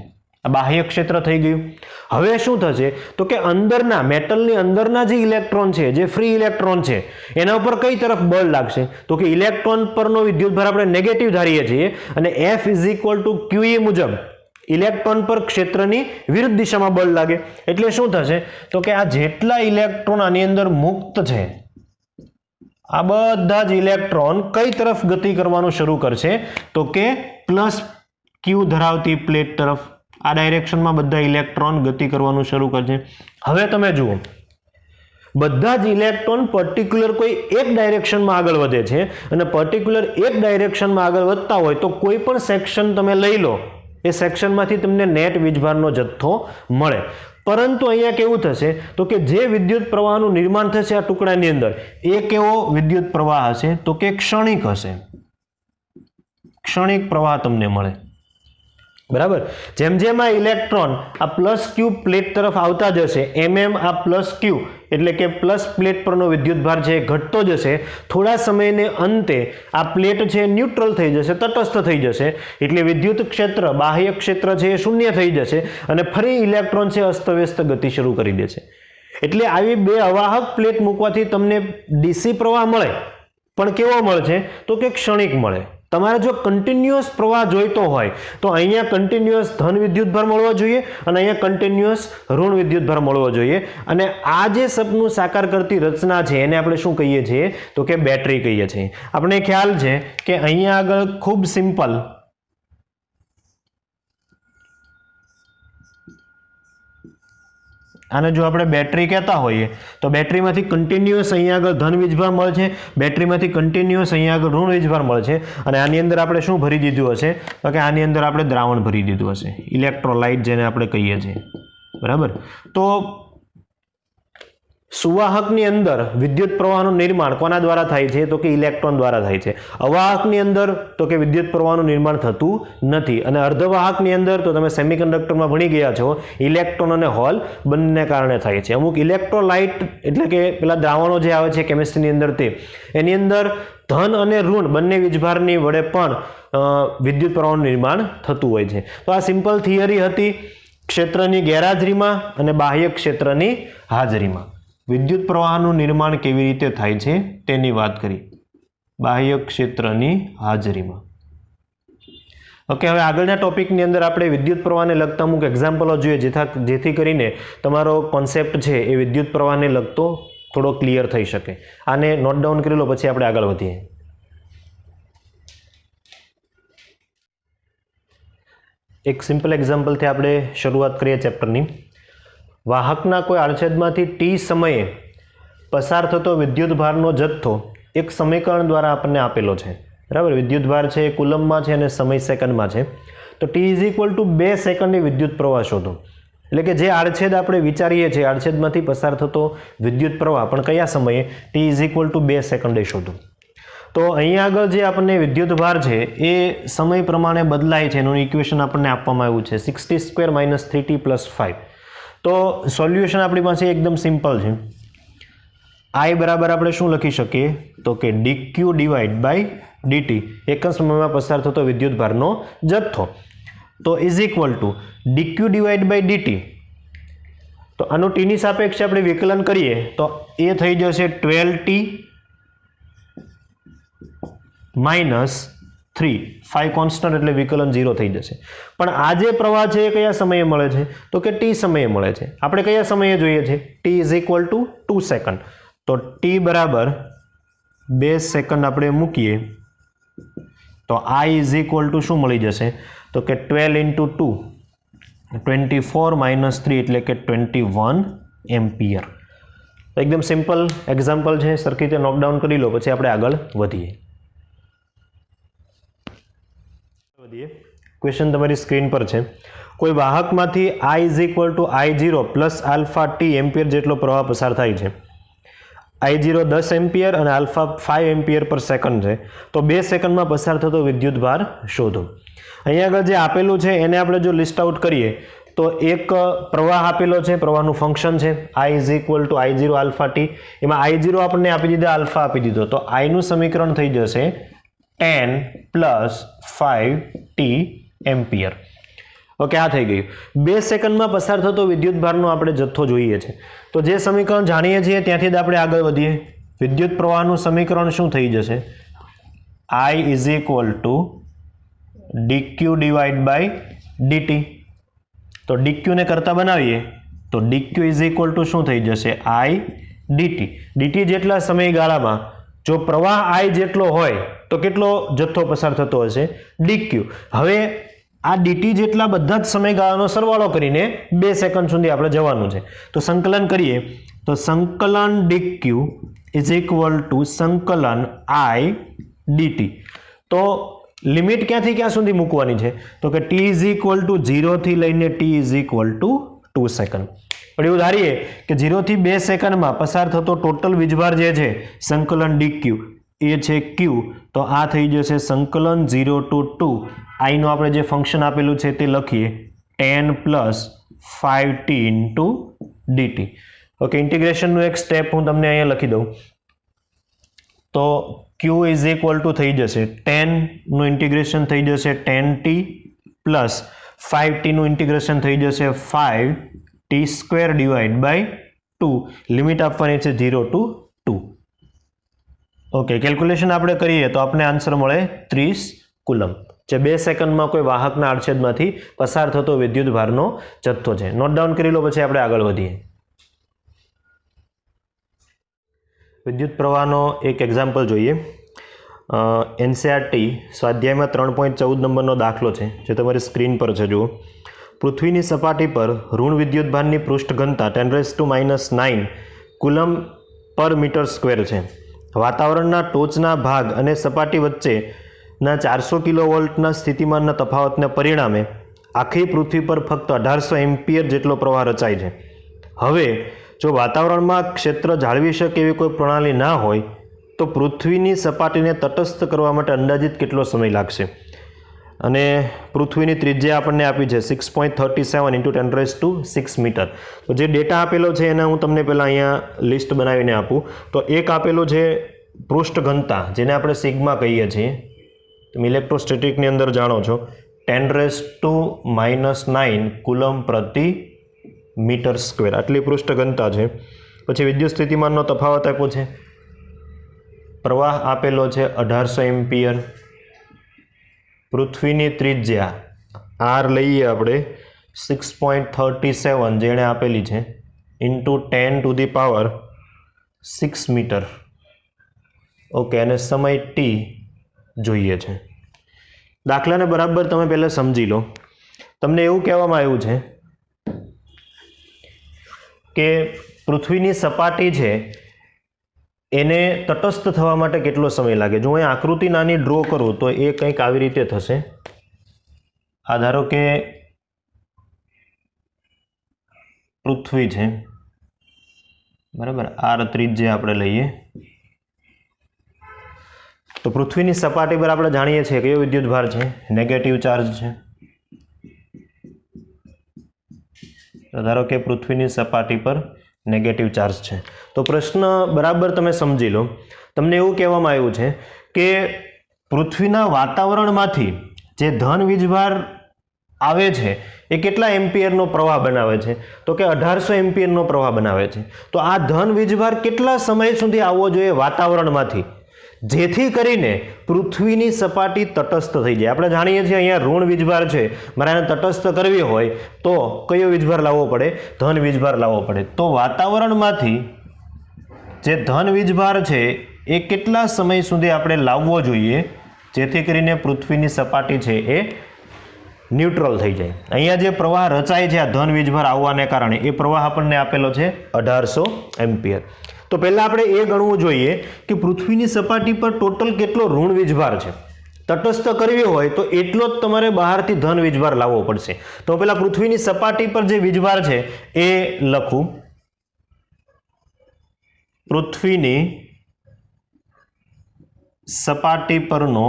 આ બાહ્ય ક્ષેત્ર થઈ ગયું. હવે શું થશે તો કે અંદરના મેટલની અંદરના જે ઇલેક્ટ્રોન છે, જે ફ્રી ઇલેક્ટ્રોન છે, એના ઉપર કઈ તરફ બળ લાગશે તો કે ઇલેક્ટ્રોન પરનો વિદ્યુતભાર આપણે નેગેટિવ ધારીએ છીએ અને F = QE મુજબ ઇલેક્ટ્રોન પર ક્ષેત્રની વિરુદ્ધ દિશામાં બળ લાગે. એટલે શું થશે તો કે આ જેટલા ઇલેક્ટ્રોન આની અંદર મુક્ત છે આ બધા જ ઇલેક્ટ્રોન કઈ તરફ ગતિ કરવાનું શરૂ કરશે તો કે +Q ધરાવતી પ્લેટ તરફ. આ ડાયરેક્શનમાં બધા ઇલેક્ટ્રોન ગતિ કરવાનું શરૂ કરશે. હવે તમે જુઓ, બધા જ ઇલેક્ટ્રોન પર્ટિક્યુલર કોઈ એક ડાયરેક્શનમાં આગળ વધે છે અને પર્ટિક્યુલર એક ડાયરેક્શનમાં આગળ વધતા હોય તો કોઈ પણ સેક્શન તમે લઈ લો, એ સેક્શનમાંથી તમને નેટ વીજભારનો જથ્થો મળે. પરંતુ અહીંયા કેવું થશે તો કે જે વિદ્યુત પ્રવાહનું નિર્માણ થશે આ ટુકડાની અંદર એ કેવો વિદ્યુત પ્રવાહ હશે તો કે ક્ષણિક હશે. ક્ષણિક પ્રવાહ તમને મળે. બરાબર. જેમ જેમ આ ઇલેક્ટ્રોન આ +Q પ્લેટ તરફ આવતા જશે એમ આ +Q એટલે કે પ્લસ પ્લેટ પરનો વિદ્યુતભાર છે ઘટતો જશે. થોડા સમયને અંતે આ પ્લેટ છે ન્યુટ્રલ થઈ જશે, તટસ્થ થઈ જશે. એટલે વિદ્યુત ક્ષેત્ર, બાહ્ય ક્ષેત્ર છે એ શૂન્ય થઈ જશે અને ફરી ઇલેક્ટ્રોન છે અસ્તવ્યસ્ત ગતિ શરૂ કરી દેશે. એટલે આવી બે અવાહક પ્લેટ મૂકવાથી તમને ડીસી પ્રવાહ મળે, પણ કેવો મળશે તો કે ક્ષણિક મળે. તમારે જો કન્ટિન્યુઅસ પ્રવાહ જોઈતો હોય તો અહીંયા કન્ટિન્યુઅસ ધન વિદ્યુતભાર મળવો જોઈએ અને અહીંયા કન્ટિન્યુઅસ ઋણ વિદ્યુતભાર મળવો જોઈએ. અને આ જે સપનું સાકાર કરતી રચના છે એને આપણે શું કહીએ છીએ તો કે બેટરી કહીએ છીએ. આપણે ખ્યાલ છે કે અહીંયા આગળ ખૂબ સિમ્પલ આને જો આપણે બેટરી કહેતા હોઈએ તો બેટરીમાંથી કન્ટિન્યુઅસ અહીંયા આગળ ધન વીજભાર મળે છે, બેટરીમાંથી કન્ટિન્યુઅસ અહીંયા આગળ ઋણ વીજભાર મળે છે. અને આની અંદર આપણે શું ભરી દીધું હશે તો કે આની અંદર આપણે દ્રાવણ ભરી દીધું હશે, ઇલેક્ટ્રોલાઇટ જેને આપણે કહીએ છીએ. બરાબર. તો સુવાહકની અંદર વિદ્યુત પ્રવાહનું નિર્માણ કોના દ્વારા થાય છે? તો કે ઇલેક્ટ્રોન દ્વારા થાય છે. અવાહકની અંદર તો કે વિદ્યુત પ્રવાહનું નિર્માણ થતું નથી. અને અર્ધવાહકની અંદર તો તમે સેમિકન્ડક્ટરમાં ભણી ગયા છો, ઇલેક્ટ્રોન અને હોલ બંને કારણે થાય છે. અમુક ઇલેક્ટ્રોલાઇટ એટલે કે પેલા દ્રાવણો જે આવે છે કેમિસ્ટ્રીની અંદર તે એની અંદર ધન અને ઋણ બંને વીજભારની વડે પણ વિદ્યુત પ્રવાહનું નિર્માણ થતું હોય છે. તો આ સિમ્પલ થિયરી હતી ક્ષેત્રની ગેરહાજરીમાં અને બાહ્ય ક્ષેત્રની હાજરીમાં વિદ્યુત પ્રવાહનું નિર્માણ કેવી રીતે થાય છે તેની વાત કરી, બાહ્ય ક્ષેત્રની હાજરીમાં. ઓકે, હવે આગળના ટોપિકની અંદર આપણે વિદ્યુત પ્રવાહને લગતા અમુક એક્ઝામ્પલો જોઈએ જેથી કરીને તમારો કોન્સેપ્ટ છે એ વિદ્યુત પ્રવાહને લગતો થોડો ક્લિયર થઈ શકે. આને નોટ ડાઉન કરી લો, પછી આપણે આગળ વધીએ. એક સિમ્પલ એક્ઝામ્પલથી આપણે શરૂઆત કરીએ ચેપ્ટરની. વાહકના કોઈ આડછેદમાંથી ટી સમયે પસાર થતો વિદ્યુત ભારનો જથ્થો એક સમીકરણ દ્વારા આપણને આપેલો છે. બરાબર, વિદ્યુત ભાર છે એ કુલમમાં છે અને સમય સેકન્ડમાં છે. તો ટી ઇઝ ઇક્વલ ટુ 2 સેકન્ડની વિદ્યુત પ્રવાહ શોધો. એટલે કે જે આડછેદ આપણે વિચારીએ છીએ આડછેદમાંથી પસાર થતો વિદ્યુત પ્રવાહ પણ કયા સમયે? ટી ઇઝ ઇક્વલ ટુ 2 સેકન્ડે શોધો. તો અહીંયા આગળ જે આપણને વિદ્યુત ભાર છે એ સમય પ્રમાણે બદલાય છે એનું ઇક્વેશન આપણને આપવામાં આવ્યું છે 60² - 3t + 5. તો સોલ્યુશન આપણી પાસે એકદમ સિમ્પલ છે. I બરાબર આપણે શું લખી શકીએ? તો કે dq / dt એક જ સમયમાં પસાર થતો વિદ્યુત ભારનો જથ્થો. તો is equal two dq / dt. તો આનું t ની સાપેક્ષે આપણે વિકલન કરીએ તો એ થઈ જશે 12t - 3. 5 કોન્સ્ટન્ટ એટલે વિકલન 0 થઈ જશે. પણ આ જે પ્રવાહ છે એ કયા સમયે મળે છે? તો કે t સમયે મળે છે. આપણે કયા સમયે જોઈએ છે? t is equal two 2 second. તો t બરાબર 2 સેકન્ડ આપણે મૂકીએ તો I ઇઝ ઇક્વલ ટુ શું મળી જશે? તો કે 12 × 2 24 - 3 એટલે કે 21 એમ્પિયર. એકદમ સિમ્પલ એક્ઝામ્પલ છે, સરખી રીતે નોટડાઉન કરી લો, પછી આપણે આગળ વધીએ. ક્વેશ્ચન તમારી સ્ક્રીન પર છે. કોઈ વાહકમાંથી I is equal two I0 + α t ampere જેટલો પ્રવાહ પસાર થાય છે. I0 10 એમ્પિયર અને આલ્ફા 5 એમ્પિયર પર સેકન્ડ છે. તો 2 સેકન્ડમાં પસાર થતો વિદ્યુત ભાર શોધો. અહીંયા આગળ જે આપેલું છે એને આપણે જો લિસ્ટ આઉટ કરીએ તો એક પ્રવાહ આપેલો છે, પ્રવાહનું ફંક્શન છે I is equal two I0 alpha t. એમાં I0 આપણને આપી દીધો, આલ્ફા આપી દીધો, તો I નું સમીકરણ થઈ જશે 10 + 5t એમ્પિયર. ઓકે, આ થઈ ગયું. 2 સેકન્ડમાં પસાર થતો વિદ્યુત ભારનો આપણે જથ્થો જોઈએ છે. તો જે સમીકરણ જાણીએ છીએ ત્યાંથી જ આપણે આગળ વધીએ. વિદ્યુત પ્રવાહનું સમીકરણ શું થઈ જશે? I is equal two dq / dt. તો dq ને કરતા બનાવીએ તો dq ઇઝ ઇક્વલ ટુ શું થઈ જશે? I dt. dt જેટલા સમયગાળામાં જો પ્રવાહ I જેટલો હોય તો કેટલો જથ્થો પસાર થતો હશે? dq. હવે આ dt જેટલા બધા જ સમયગાળાનો સરવાળો કરીને 2 સેકન્ડ સુધી આપણે જવાનું છે. તો સંકલન કરીએ તો સંકલન dq ઇઝ ઇક્વલ ટુ સંકલન I dt. તો લિમિટ ક્યાંથી ક્યાં સુધી મૂકવાની છે? તો કે t ઇઝ ઇક્વલ ટુ 0 થી લઈને t is equal two 2 second. પણ એવું ધારીએ કે 0 થી 2 સેકન્ડમાં પસાર થતો ટોટલ વીજભાર જે છે સંકલન dq એ છે q. તો આ થઈ જશે સંકલન 0 to 2 I નું આપણે જે ફંક્શન આપેલું છે તે લખીએ 10 + 5t × dt. ઓકે, ઇન્ટિગ્રેશનનું એક સ્ટેપ હું તમને અહીંયા લખી દઉં. તો q ઇઝ ઇક્વલ ટુ થઈ જશે 10 નું ઇન્ટિગ્રેશન થઈ જશે 10t + 5t નું ઇન્ટિગ્રેશન થઈ જશે 5t² / 2. લિમિટ આપવાની છે 0 to 2. ઓકે, કેલ્ક્યુલેશન આપણે કરીએ તો આપણે આન્સર મળે 30 કુલમ, જે 2 સેકન્ડમાં કોઈ વાહકના આડછેદમાંથી પસાર થતો વિદ્યુત ભારનો જથ્થો છે. નોટ ડાઉન કરી લો, પછી આપણે આગળ વધીએ. વિદ્યુત પ્રવાહનો એક એક્ઝામ્પલ જોઈએ. NCERT સ્વાધ્યાયમાં 3.14 નંબરનો દાખલો છે, જે તમારી સ્ક્રીન પર છે. જુઓ, પૃથ્વીની સપાટી પર ઋણ વિદ્યુત ભારની પૃષ્ઠ ઘનતા 10⁻⁹ કુલમ પર મીટર સ્ક્વેર છે. વાતાવરણના ટોચના ભાગ અને સપાટી વચ્ચેના 400 કિલોવોલ્ટના સ્થિતિમાનના તફાવતને પરિણામે આખી પૃથ્વી પર ફક્ત 1800 એમ્પિયર જેટલો પ્રવાહ રચાય છે. હવે જો વાતાવરણમાં ક્ષેત્ર જાળવી શકે એવી કોઈ પ્રણાલી ના હોય તો પૃથ્વીની સપાટીને તટસ્થ કરવા માટે અંદાજિત કેટલો સમય લાગશે? અને પૃથ્વીની ત્રિજ્યા આપણને આપી છે 6.37 ઇન્ટુ 10⁶ મીટર. તો જે ડેટા આપેલો છે એને હું તમને પહેલાં અહીંયા લિસ્ટ બનાવીને આપું. તો એક આપેલો છે પૃષ્ઠ ઘનતા, જેને આપણે સિગ્મા કહીએ છીએ. તમે ઇલેક્ટ્રોસ્ટેટિકની અંદર જાણો છો 10⁻⁹ કુલમ પ્રતિ મીટર સ્ક્વેર, આટલી પૃષ્ઠ ઘનતા છે. પછી વિદ્યુત સ્થિતિમાનનો તફાવત આપ્યો છે, પ્રવાહ આપેલો છે 1800 એમ્પિયર, પૃથ્વીની ત્રિજ્યા આર લઈએ આપણે 6.37 જેણે આપેલી છે ઇન્ટુ 10⁶ મીટર. ઓકે, અને સમય ટી જોઈએ છે. દાખલાને બરાબર તમે પહેલાં સમજી લો. તમને એવું કહેવામાં આવ્યું છે કે પૃથ્વીની સપાટી છે એને તટસ્થ થવા માટે કેટલો સમય લાગે. જો હું આકૃતિ નાની ડ્રો કરું તો એ કંઈક આવી રીતે થશે. આ ધારો કે પૃથ્વી છે, બરાબર, આર ત્રિજ્યા આપણે લઈએ. તો પૃથ્વીની સપાટી પર આપણે જાણીએ છીએ કયો વિદ્યુતભાર છે? નેગેટિવ ચાર્જ છે. ધારો કે પૃથ્વીની સપાટી પર નેગેટિવ ચાર્જ છે. તો પ્રશ્ન બરાબર તમે સમજી લો. તમને એવું કહેવામાં આવ્યું છે કે પૃથ્વીના વાતાવરણમાંથી જે ધન વીજભાર આવે છે એ કેટલા એમ્પિયરનો પ્રવાહ બનાવે છે? તો કે 1800 એમ્પિયરનો પ્રવાહ બનાવે છે. તો આ ધન વીજભાર કેટલા સમય સુધી આવવો જોઈએ વાતાવરણમાંથી, જેથી કરીને પૃથ્વીની સપાટી તટસ્થ થઈ જાય? આપણે જાણીએ છીએ અહીંયા ઋણ વીજભાર છે, મારે આને તટસ્થ કરવી હોય તો કયો વીજભાર લાવવો પડે? ધન વીજભાર લાવવો પડે. તો વાતાવરણમાંથી જે ધન વીજભાર છે એ કેટલા સમય સુધી આપણે લાવવો જોઈએ જેથી કરીને પૃથ્વીની સપાટી છે એ ન્યુટ્રલ થઈ જાય? અહીંયા જે પ્રવાહ રચાય છે આ ધન વીજભાર આવવાને કારણે, એ પ્રવાહ આપણને આપેલો છે 1800 એમ્પિયર. તો પહેલાં આપણે એ ગણવું જોઈએ કે પૃથ્વીની સપાટી પર ટોટલ કેટલો ઋણ વીજભાર છે. તટસ્થ કરવી હોય તો એટલો જ તમારે બહારથી ધન વીજભાર લાવવો પડશે. તો પહેલાં પૃથ્વીની સપાટી પર જે વીજભાર છે એ લખું. પૃથ્વીની સપાટી પરનો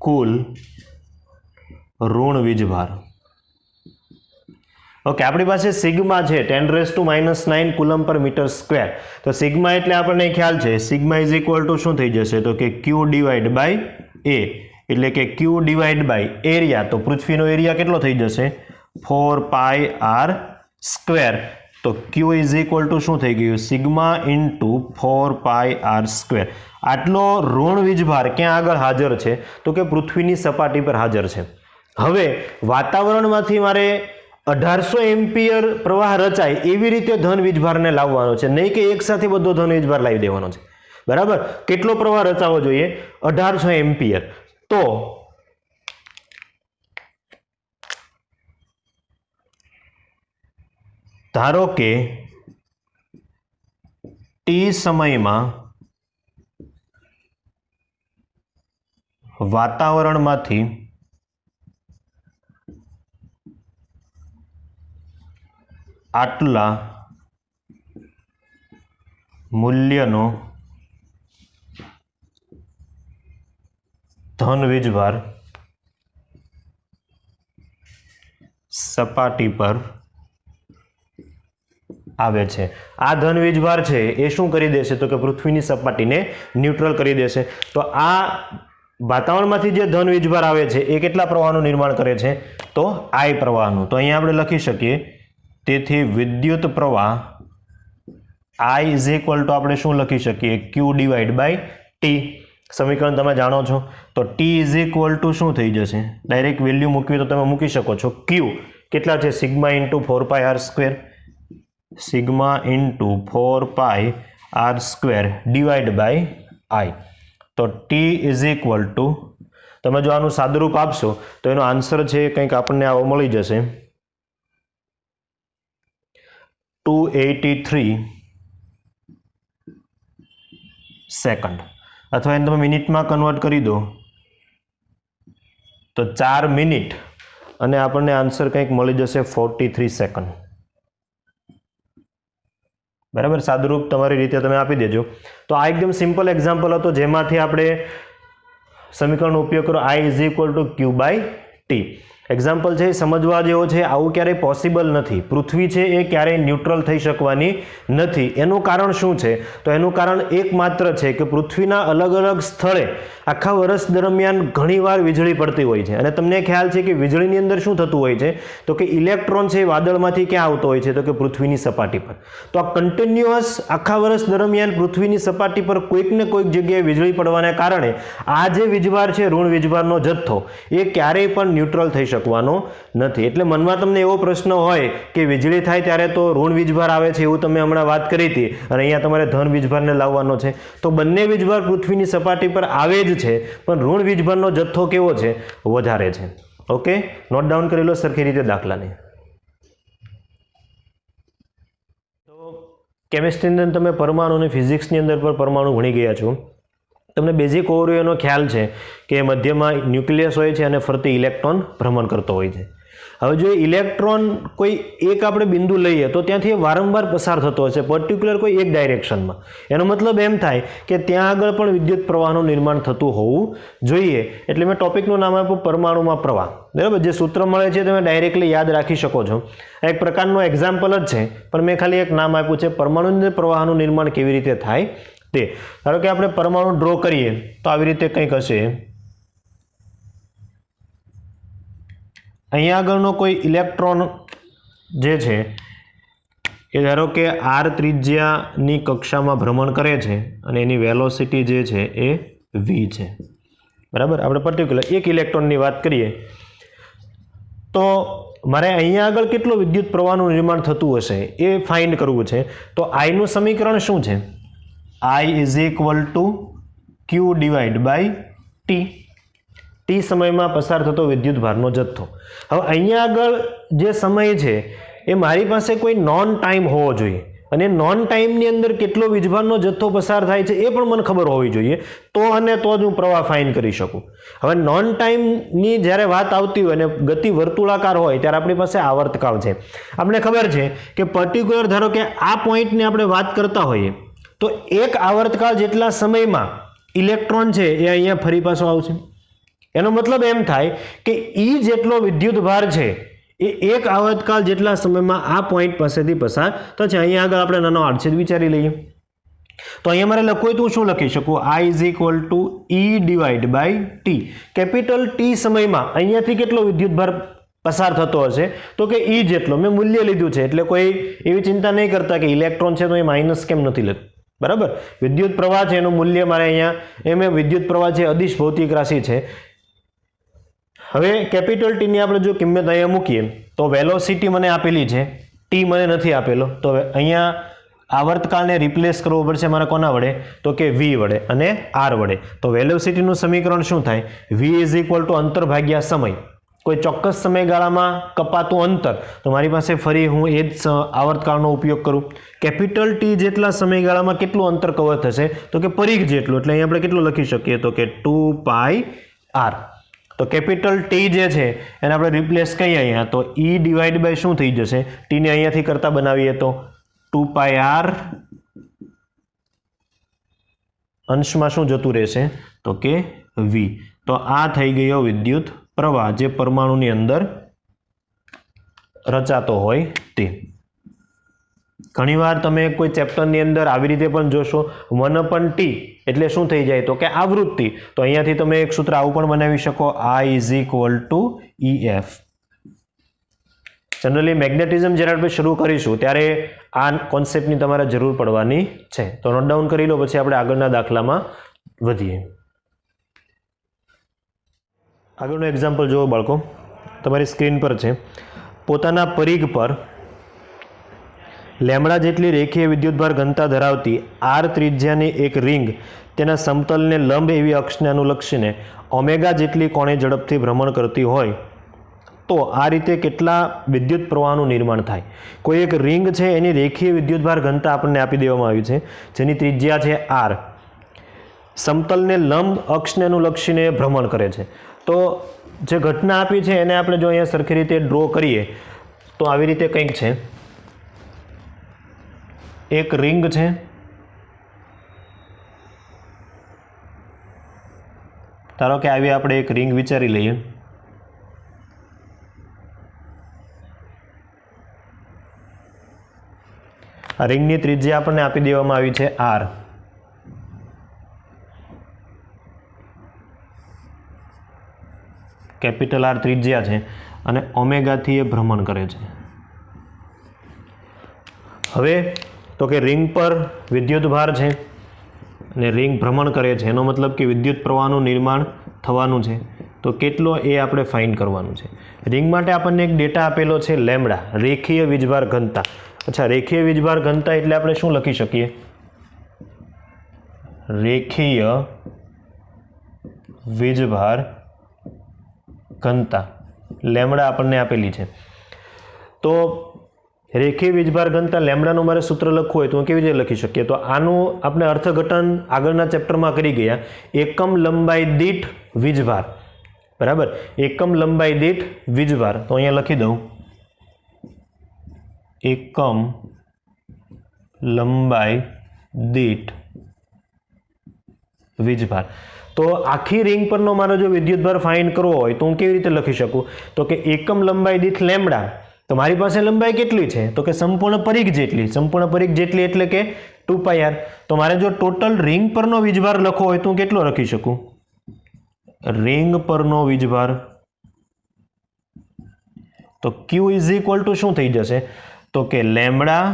કુલ ઋણ વીજભાર. ઓકે, આપણી પાસે સિગ્મા છે 10⁻⁹ કુલમ પર મીટર સ્ક્વેર. તો સિગ્મા એટલે આપણને ખ્યાલ છે, સિગ્મા ઇઝ ઇક્વલ ટુ શું થઈ જશે? તો કે ક્યુ ડિવાઈડ બાય એ, એટલે કે ક્યુ ડિવાઈડ બાય એરિયા. તો પૃથ્વીનો એરિયા કેટલો થઈ જશે? 4πr². તો ક્યુ ઇઝ ઇક્વલ ટુ શું થઈ ગયું? Sigma into 4πr². આટલો ઋણ વીજભાર ક્યાં આગળ હાજર છે? તો કે પૃથ્વીની સપાટી પર હાજર છે. હવે વાતાવરણમાંથી મારે 1800 એમ્પિયર પ્રવાહ રચાય એવી રીતે ધન વીજભારને લાવવાનો છે, નહીં કે એક સાથે બધો ધન વીજભાર લાવી દેવાનો છે. બરાબર? કેટલો પ્રવાહ રચાવો જોઈએ? 1800 એમ્પિયર. તો ધારો કે ટી સમયમાં વાતાવરણમાંથી આટલા મૂલ્યનો ધન વીજભાર સપાટી પર આવે છે. આ ધન વીજભાર છે એ શું કરી દેશે? તો કે પૃથ્વીની સપાટીને ન્યુટ્રલ કરી દેશે. તો આ વાતાવરણમાંથી જે ધન વીજભાર આવે છે એ કેટલા પ્રવાહનું નિર્માણ કરે છે? તો I પ્રવાહનું. તો અહીંયા આપણે લખી શકીએ, તેથી વિદ્યુત પ્રવાહ I ઇઝ ઇક્વલ ટુ આપણે શું લખી શકીએ? ક્યુ ડિવાઈડ બાય ટી. સમીકરણ તમે જાણો છો. તો ટી ઇઝ ઇક્વલ ટુ શું થઈ જશે? ડાયરેક્ટ વેલ્યુ મૂકવી તો તમે મૂકી શકો છો. ક્યુ કેટલા છે? Sigma into 4πr². Sigma into 4πr² divide by I. તો ટી ઇઝ ઇક્વલ ટુ, તમે જો આનું સાદુરૂપ આપશો તો એનો આન્સર છે કંઈક આપણને આવો મળી જશે 283 સેકન્ડ. અથવા એને તમે મિનિટમાં કન્વર્ટ કરી દો તો 4 મિનિટ અને આપણને આન્સર કંઈક મળી જશે 43 સેકન્ડ. બરાબર, સાદુરૂપ તમારી રીતે તમે આપી દેજો. તો આ એકદમ સિમ્પલ એક્ઝામ્પલ હતો જેમાંથી આપણે સમીકરણનો ઉપયોગ કરો I is equal to Q by T. Example છે સમજવા જેવો છે. આવું ક્યારેય પોસિબલ નથી. પૃથ્વી છે એ ક્યારેય ન્યુટ્રલ થઈ શકવાની નથી. એનું કારણ શું છે? તો એનું કારણ એકમાત્ર છે કે પૃથ્વીના અલગ અલગ સ્થળે આખા વર્ષ દરમિયાન ઘણીવાર વીજળી પડતી હોય છે. અને તમને ખ્યાલ છે કે વીજળીની અંદર શું થતું હોય છે? તો કે ઇલેક્ટ્રોન છે વાદળમાંથી ક્યાં આવતો હોય છે? તો કે પૃથ્વીની સપાટી પર. તો આ કન્ટિન્યુઅસ આખા વર્ષ દરમિયાન પૃથ્વીની સપાટી પર કોઈક ને કોઈક જગ્યાએ વીજળી પડવાને કારણે આ જે વીજભાર છે, ઋણ વીજભારનો જથ્થો, એ ક્યારેય પણ ન્યુટ્રલ થઈ શકવાનો નથી. એટલે મનમાં તમને એવો પ્રશ્ન હોય કે વીજળી થાય ત્યારે તો ઋણ વીજભાર આવે છે, એવું તમે હમણાં વાત કરી હતી, અને અહીંયા તમારે ધન વીજભારને લાવવાનો છે. તો બંને વીજભાર પૃથ્વીની સપાટી પર આવે જ છે, પણ ઋણ વીજભારનો જથ્થો કેવો છે? વધારે છે. ઓકે, નોટ ડાઉન કરી લો સરખી રીતે દાખલાને. તો કેમિસ્ટ્રીની અંદર તમે પરમાણુ અને ફિઝિક્સની અંદર પણ પરમાણુ ભણી ગયા છો. તમને બેઝિક ઓવરવ્યૂનો ખ્યાલ છે કે મધ્યમાં ન્યુક્લિયસ હોય છે અને ફરતી ઇલેક્ટ્રોન ભ્રમણ કરતો હોય છે. હવે જો ઇલેક્ટ્રોન કોઈ એક આપણે બિંદુ લઈએ તો ત્યાંથી વારંવાર પસાર થતો હશે, પર્ટિક્યુલર કોઈ એક ડાયરેક્શનમાં. એનો મતલબ એમ થાય કે ત્યાં આગળ પણ વિદ્યુત પ્રવાહનું નિર્માણ થતું હોવું જોઈએ. એટલે મેં ટોપિકનું નામ આપ્યું પરમાણુમાં પ્રવાહ. બરાબર, જે સૂત્ર મળે છે તમે ડાયરેક્ટલી યાદ રાખી શકો છો. એક પ્રકારનો એક્ઝામ્પલ જ છે, પણ મેં ખાલી એક નામ આપ્યું છે પરમાણુ પ્રવાહનું નિર્માણ કેવી રીતે થાય તે. ધારો કે આપણે પરમાણુ ડ્રો કરીએ તો આવી રીતે કંઈક હશે. અહીંયા આગળનો કોઈ ઇલેક્ટ્રોન જે છે એ ધારો કે r ત્રિજ્યાની કક્ષામાં ભ્રમણ કરે છે અને એની વેલોસિટી જે છે એ v છે. બરાબર, આપણે પર્ટિક્યુલર એક ઇલેક્ટ્રોનની વાત કરીએ તો મારે અહીંયા આગળ કેટલો વિદ્યુત પ્રવાહનું નિર્માણ થતું હશે એ ફાઇન્ડ કરવું છે. તો I નું સમીકરણ શું છે? I is equal to Q divide by T. T સમયમાં પસાર થતો વિદ્યુત ભારનો જથ્થો. હવે અહીંયા આગળ જે સમય છે એ મારી પાસે કોઈ નોન ટાઈમ હોવો જોઈએ, અને નોન ટાઈમની અંદર કેટલો વીજભારનો જથ્થો પસાર થાય છે એ પણ મને ખબર હોવી જોઈએ. તો અને તો જ હું પ્રવાહ ફાઇન કરી શકું. હવે નોન ટાઈમની જ્યારે વાત આવતી હોય અને ગતિ વર્તુળાકાર હોય ત્યારે આપણી પાસે આવર્તકાળ છે. આપણે ખબર છે કે પર્ટિક્યુલર ધારો કે આ પોઈન્ટની આપણે વાત કરતા હોઈએ તો એક આવર્તકાળ જેટલા સમયમાં ઇલેક્ટ્રોન છે એ અહીંયા ફરી પાછો આવશે. એનો મતલબ એમ થાય કે ઈ જેટલો વિદ્યુત ભાર છે એ એક આવર્તકાળ જેટલા સમયમાં આ પોઈન્ટ પાસેથી પસાર થશે. અહીંયા આગળ આપણે નાનો આડછેદ વિચારી લઈએ. તો અહીંયા મારે લખવું હોય તો શું લખી શકું? I is equal to E divide by T. Capital T સમયમાં અહીંયાથી કેટલો વિદ્યુત ભાર પસાર થતો હશે? તો કે E જેટલો. મેં મૂલ્ય લીધું છે એટલે કોઈ એવી ચિંતા નહીં કરતા કે ઇલેક્ટ્રોન છે તો એ માઇનસ કેમ નથી લેતું. બરાબર, વિદ્યુત પ્રવાહ છે એનું મૂલ્ય મારે અહીંયા એમ વિદ્યુત પ્રવાહ છે અદિશ ભૌતિક રાશિ છે. હવે કેપિટલ ટીની આપણે જો કિંમત અહીંયા મૂકીએ તો વેલોસિટી મને આપેલી છે, ટી મને નથી આપેલો. તો અહીંયા આવર્તકાળને રિપ્લેસ કરવો પડશે મારે કોના વડે? તો કે v વડે અને r વડે. તો વેલોસિટીનું સમીકરણ શું થાય? v ઇઝ ઇક્વલ ટુ અંતર ભાગ્યા સમય. કોઈ ચોક્કસ સમયગાળામાં કપાતું અંતર, તો મારી પાસે ફરી હું એ જ આવર્તકાળનો ઉપયોગ કરું. કેપિટલ ટી જેટલા સમયગાળામાં કેટલું અંતર કવર થશે? તો કે પરિઘ જેટલું. એટલે અહીંયા આપણે કેટલું લખી શકીએ? તો કે 2πr. તો કેપિટલ ટી જે છે એને આપણે રિપ્લેસ કરીએ અહીંયા તો E ડિવાઈડ બાય શું થઈ જશે? ટીને અહીંયાથી કરતા બનાવીએ તો 2πr અંશમાં શું જતું રહેશે? તો કે v. તો આ થઈ ગયો વિદ્યુત પ્રવાહ જે પરમાણુની અંદર રચાતો હોય તે. ઘણીવાર તમે કોઈ ચેપ્ટરની અંદર આવી રીતે પણ જોશો 1/T એટલે શું થઈ જાય? તો કે આવૃત્તિ. તો અહીંયાથી તમે એક સૂત્ર આવું પણ બનાવી શકો, I is equal two EF. Generally magnetism જ્યારે આપણે શરૂ કરીશું ત્યારે આ કોન્સેપ્ટની તમારે જરૂર પડવાની છે. તો નોટ ડાઉન કરી લો, પછી આપણે આગળના દાખલામાં વધીએ. આગળનું એક્ઝામ્પલ જુઓ બાળકો, તમારી સ્ક્રીન પર છે. પોતાના પરિઘ પર લેમડા જેટલી રેખીય વિદ્યુતભાર ઘનતા ધરાવતી r ત્રિજ્યાની એક રિંગ તેના સમતલને લંબ એવી અક્ષને અનુલક્ષીને ઓમેગા જેટલી કોણે ઝડપથી ભ્રમણ કરતી હોય તો આ રીતે કેટલા વિદ્યુત પ્રવાહનું નિર્માણ થાય? કોઈ એક રિંગ છે એની રેખીય વિદ્યુતભાર ઘનતા આપણને આપી દેવામાં આવી છે જેની ત્રિજ્યા છે r, સમતલને લંબ અક્ષને અનુલક્ષીને ભ્રમણ કરે છે. તો જે ઘટના આપી છે એને આપણે જો અહીંયા સરખી રીતે ડ્રો કરીએ તો આવી રીતે કંઈક છે. એક રિંગ છે, ધારો કે આવી આપણે એક રિંગ વિચારી લઈએ. આ રિંગની ત્રિજ્યા આપણને આપી દેવામાં આવી છે r. કેપિટલ R ત્રિજ્યા છે અને ઓમેગાથી એ ભ્રમણ કરે છે. હવે તો કે રિંગ પર વિદ્યુત ભાર છે અને રિંગ ભ્રમણ કરે છે, એનો મતલબ કે વિદ્યુત પ્રવાહનું નિર્માણ થવાનું છે. તો કેટલો એ આપણે ફાઇન્ડ કરવાનું છે. રિંગ માટે આપણને એક ડેટા આપેલો છે લેમ્બડા, રેખીય વીજભાર ઘનતા. અચ્છા, રેખીય વીજભાર ઘનતા એટલે આપણે શું લખી શકીએ? રેખીય વીજભાર ઘનતા લેમ્બડા આપણને આપેલી છે. તો રેખીય વીજભાર ઘનતા લેમ્બડાનું મારે સૂત્ર લખવું હોય તો હું કેવી રીતે લખી શકીએ? તો આનું આપણે અર્થઘટન આગળના ચેપ્ટરમાં કરી ગયા. એકમ લંબાઈ દીઠ વીજભાર, બરાબર, એકમ લંબાઈ દીઠ વીજભાર. તો અહીંયા લખી દઉં એકમ લંબાઈ દીઠ વીજભાર. તો આખી રિંગ પરનો મારો જો વિદ્યુતભાર ફાઇન્ડ કરવો હોય તો હું કેવી રીતે લખી શકું? તો કે એકમ લંબાઈ દીઠ લેમ્બડા. તો મારી પાસે લંબાઈ કેટલી છે? તો કે સંપૂર્ણ પરિઘ જેટલી. સંપૂર્ણ પરિઘ જેટલી એટલે કે 2πr. તો મારે જો ટોટલ રિંગ પરનો વીજભાર લખવો હોય તો હું કેટલો લખી શકું? રિંગ પરનો વીજભાર તો Q ઇઝ ઇક્વલ ટુ શું થઈ જશે? તો કે લેમ્બડા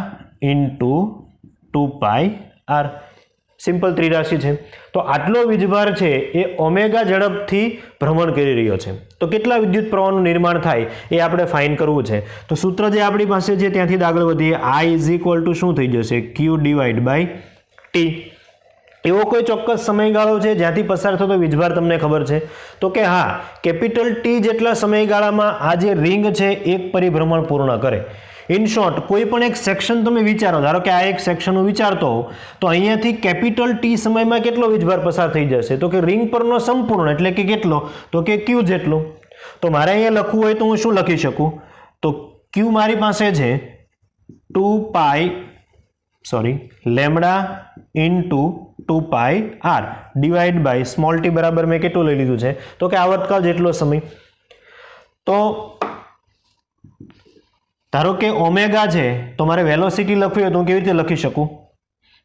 ઇન્ટુ 2πr. સિમ્પલ ત્રિરાશિ છે. તો આટલો વીજભાર છે એ ઓમેગા ઝડપથી ભ્રમણ કરી રહ્યો છે. તો કેટલા વિદ્યુત પ્રવાહનું નિર્માણ થાય એ આપણે ફાઇન્ડ કરવું છે. તો સૂત્ર જે આપણી પાસે છે ત્યાંથી આગળ વધીએ. I ઇઝ ઇક્વલ ટુ શું થઈ જશે? Q divide by T. એવો કોઈ ચોક્કસ સમયગાળો છે જ્યાંથી પસાર થતો વીજભાર તમને ખબર છે? તો કે હા, કેપિટલ T જેટલા સમયગાળામાં આ જે રિંગ છે એક પરિભ્રમણ પૂર્ણ કરે. ઇન શોર્ટ, કોઈ પણ એક સેક્શન તમે વિચારો, ધારો કે આ એક સેક્શન હું વિચારતો હોઉં તો અહીંયાથી કેપિટલ ટી સમયમાં કેટલો વીજભાર પસાર થઈ જશે? તો કે રિંગ પરનો સંપૂર્ણ એટલે કે કેટલો? તો કે Q જેટલો. તો મારે અહીંયા લખવું હોય તો હું શું લખી શકું? તો Q મારી પાસે છે lambda into 2πr divide by small T બરાબર મેં કેટલું લઈ લીધું છે? તો કે આવર્તકાળ જેટલો સમય. તો ધારો કે ઓમેગા છે તો મારે વેલોસિટી લખવી હોય તો હું કેવી રીતે લખી શકું?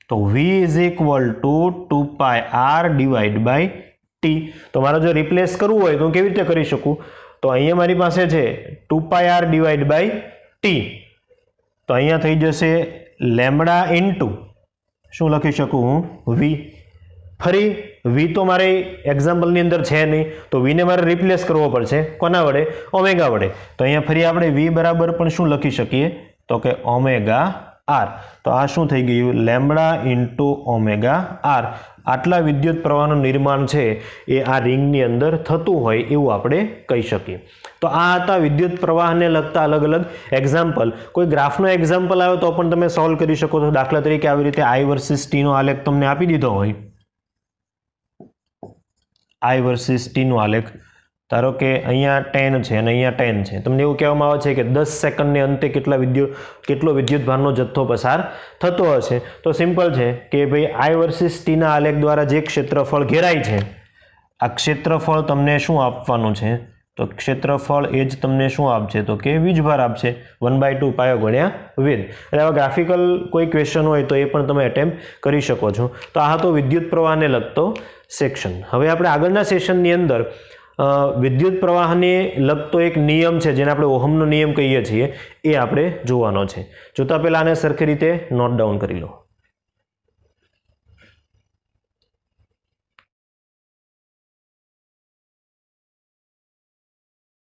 તો v is equal to 2πr divide by T. તો મારે જો રિપ્લેસ કરવું હોય તો હું કેવી રીતે કરી શકું? તો અહીંયા મારી પાસે છે 2πr ડિવાઈડ બાય ટી. તો અહીંયા થઈ જશે લેમ્બડા ઇન્ટુ શું લખી શકું હું? v. ફરી v તો મારે એક્ઝામ્પલની અંદર છે નહીં, તો v ને મારે રિપ્લેસ કરવો પડશે. કોના વડે? ઓમેગા વડે. તો અહીંયા ફરી આપણે v બરાબર પણ શું લખી શકીએ? તો કે ઓમેગા r. તો આ શું થઈ ગયું? Lambda into omega r. આટલા વિદ્યુત પ્રવાહનું નિર્માણ છે એ આ રિંગની અંદર થતું હોય એવું આપણે કહી શકીએ. તો આ હતા વિદ્યુત પ્રવાહને લગતા અલગ અલગ એક્ઝામ્પલ. કોઈ ગ્રાફનો એક્ઝામ્પલ આવ્યો તો પણ તમે સોલ્વ કરી શકો છો. દાખલા તરીકે આવી રીતે I વર્સિસ T નો આલેખ તમને આપી દીધો હોય, I વર્સિસ T નો આલેખ, ધારો કે અહીંયા 10 છે અને અહીંયા 10 છે. તમને એવું કહેવામાં આવે છે કે 10 સેકન્ડને અંતે કેટલો વિદ્યુતભારનો જથ્થો પસાર થતો હશે. તો સિમ્પલ છે કે ભાઈ I વર્સિસ T ના આલેખ દ્વારા જે ક્ષેત્રફળ ઘેરાય છે, આ ક્ષેત્રફળ તમને શું આપવાનું છે? તો ક્ષેત્રફળ એ જ તમને શું આપશે? તો કે વીજભાર આપશે 1/2 પાયો ગુણ્યા વેધ. એટલે આવા ગ્રાફિકલ કોઈ ક્વેશ્ચન હોય તો એ પણ તમે એટેમ્પ્ટ કરી શકો છો. તો આ હતો વિદ્યુત પ્રવાહને લગતો સેક્શન. હવે આપણે આગળના સેશનની અંદર વિદ્યુત પ્રવાહને લગતો એક નિયમ છે જેને આપણે ઓહમનો નિયમ કહીએ છીએ એ આપણે જોવાનો છે. જોતા પહેલા આને સરખી રીતે નોટ ડાઉન કરી લો.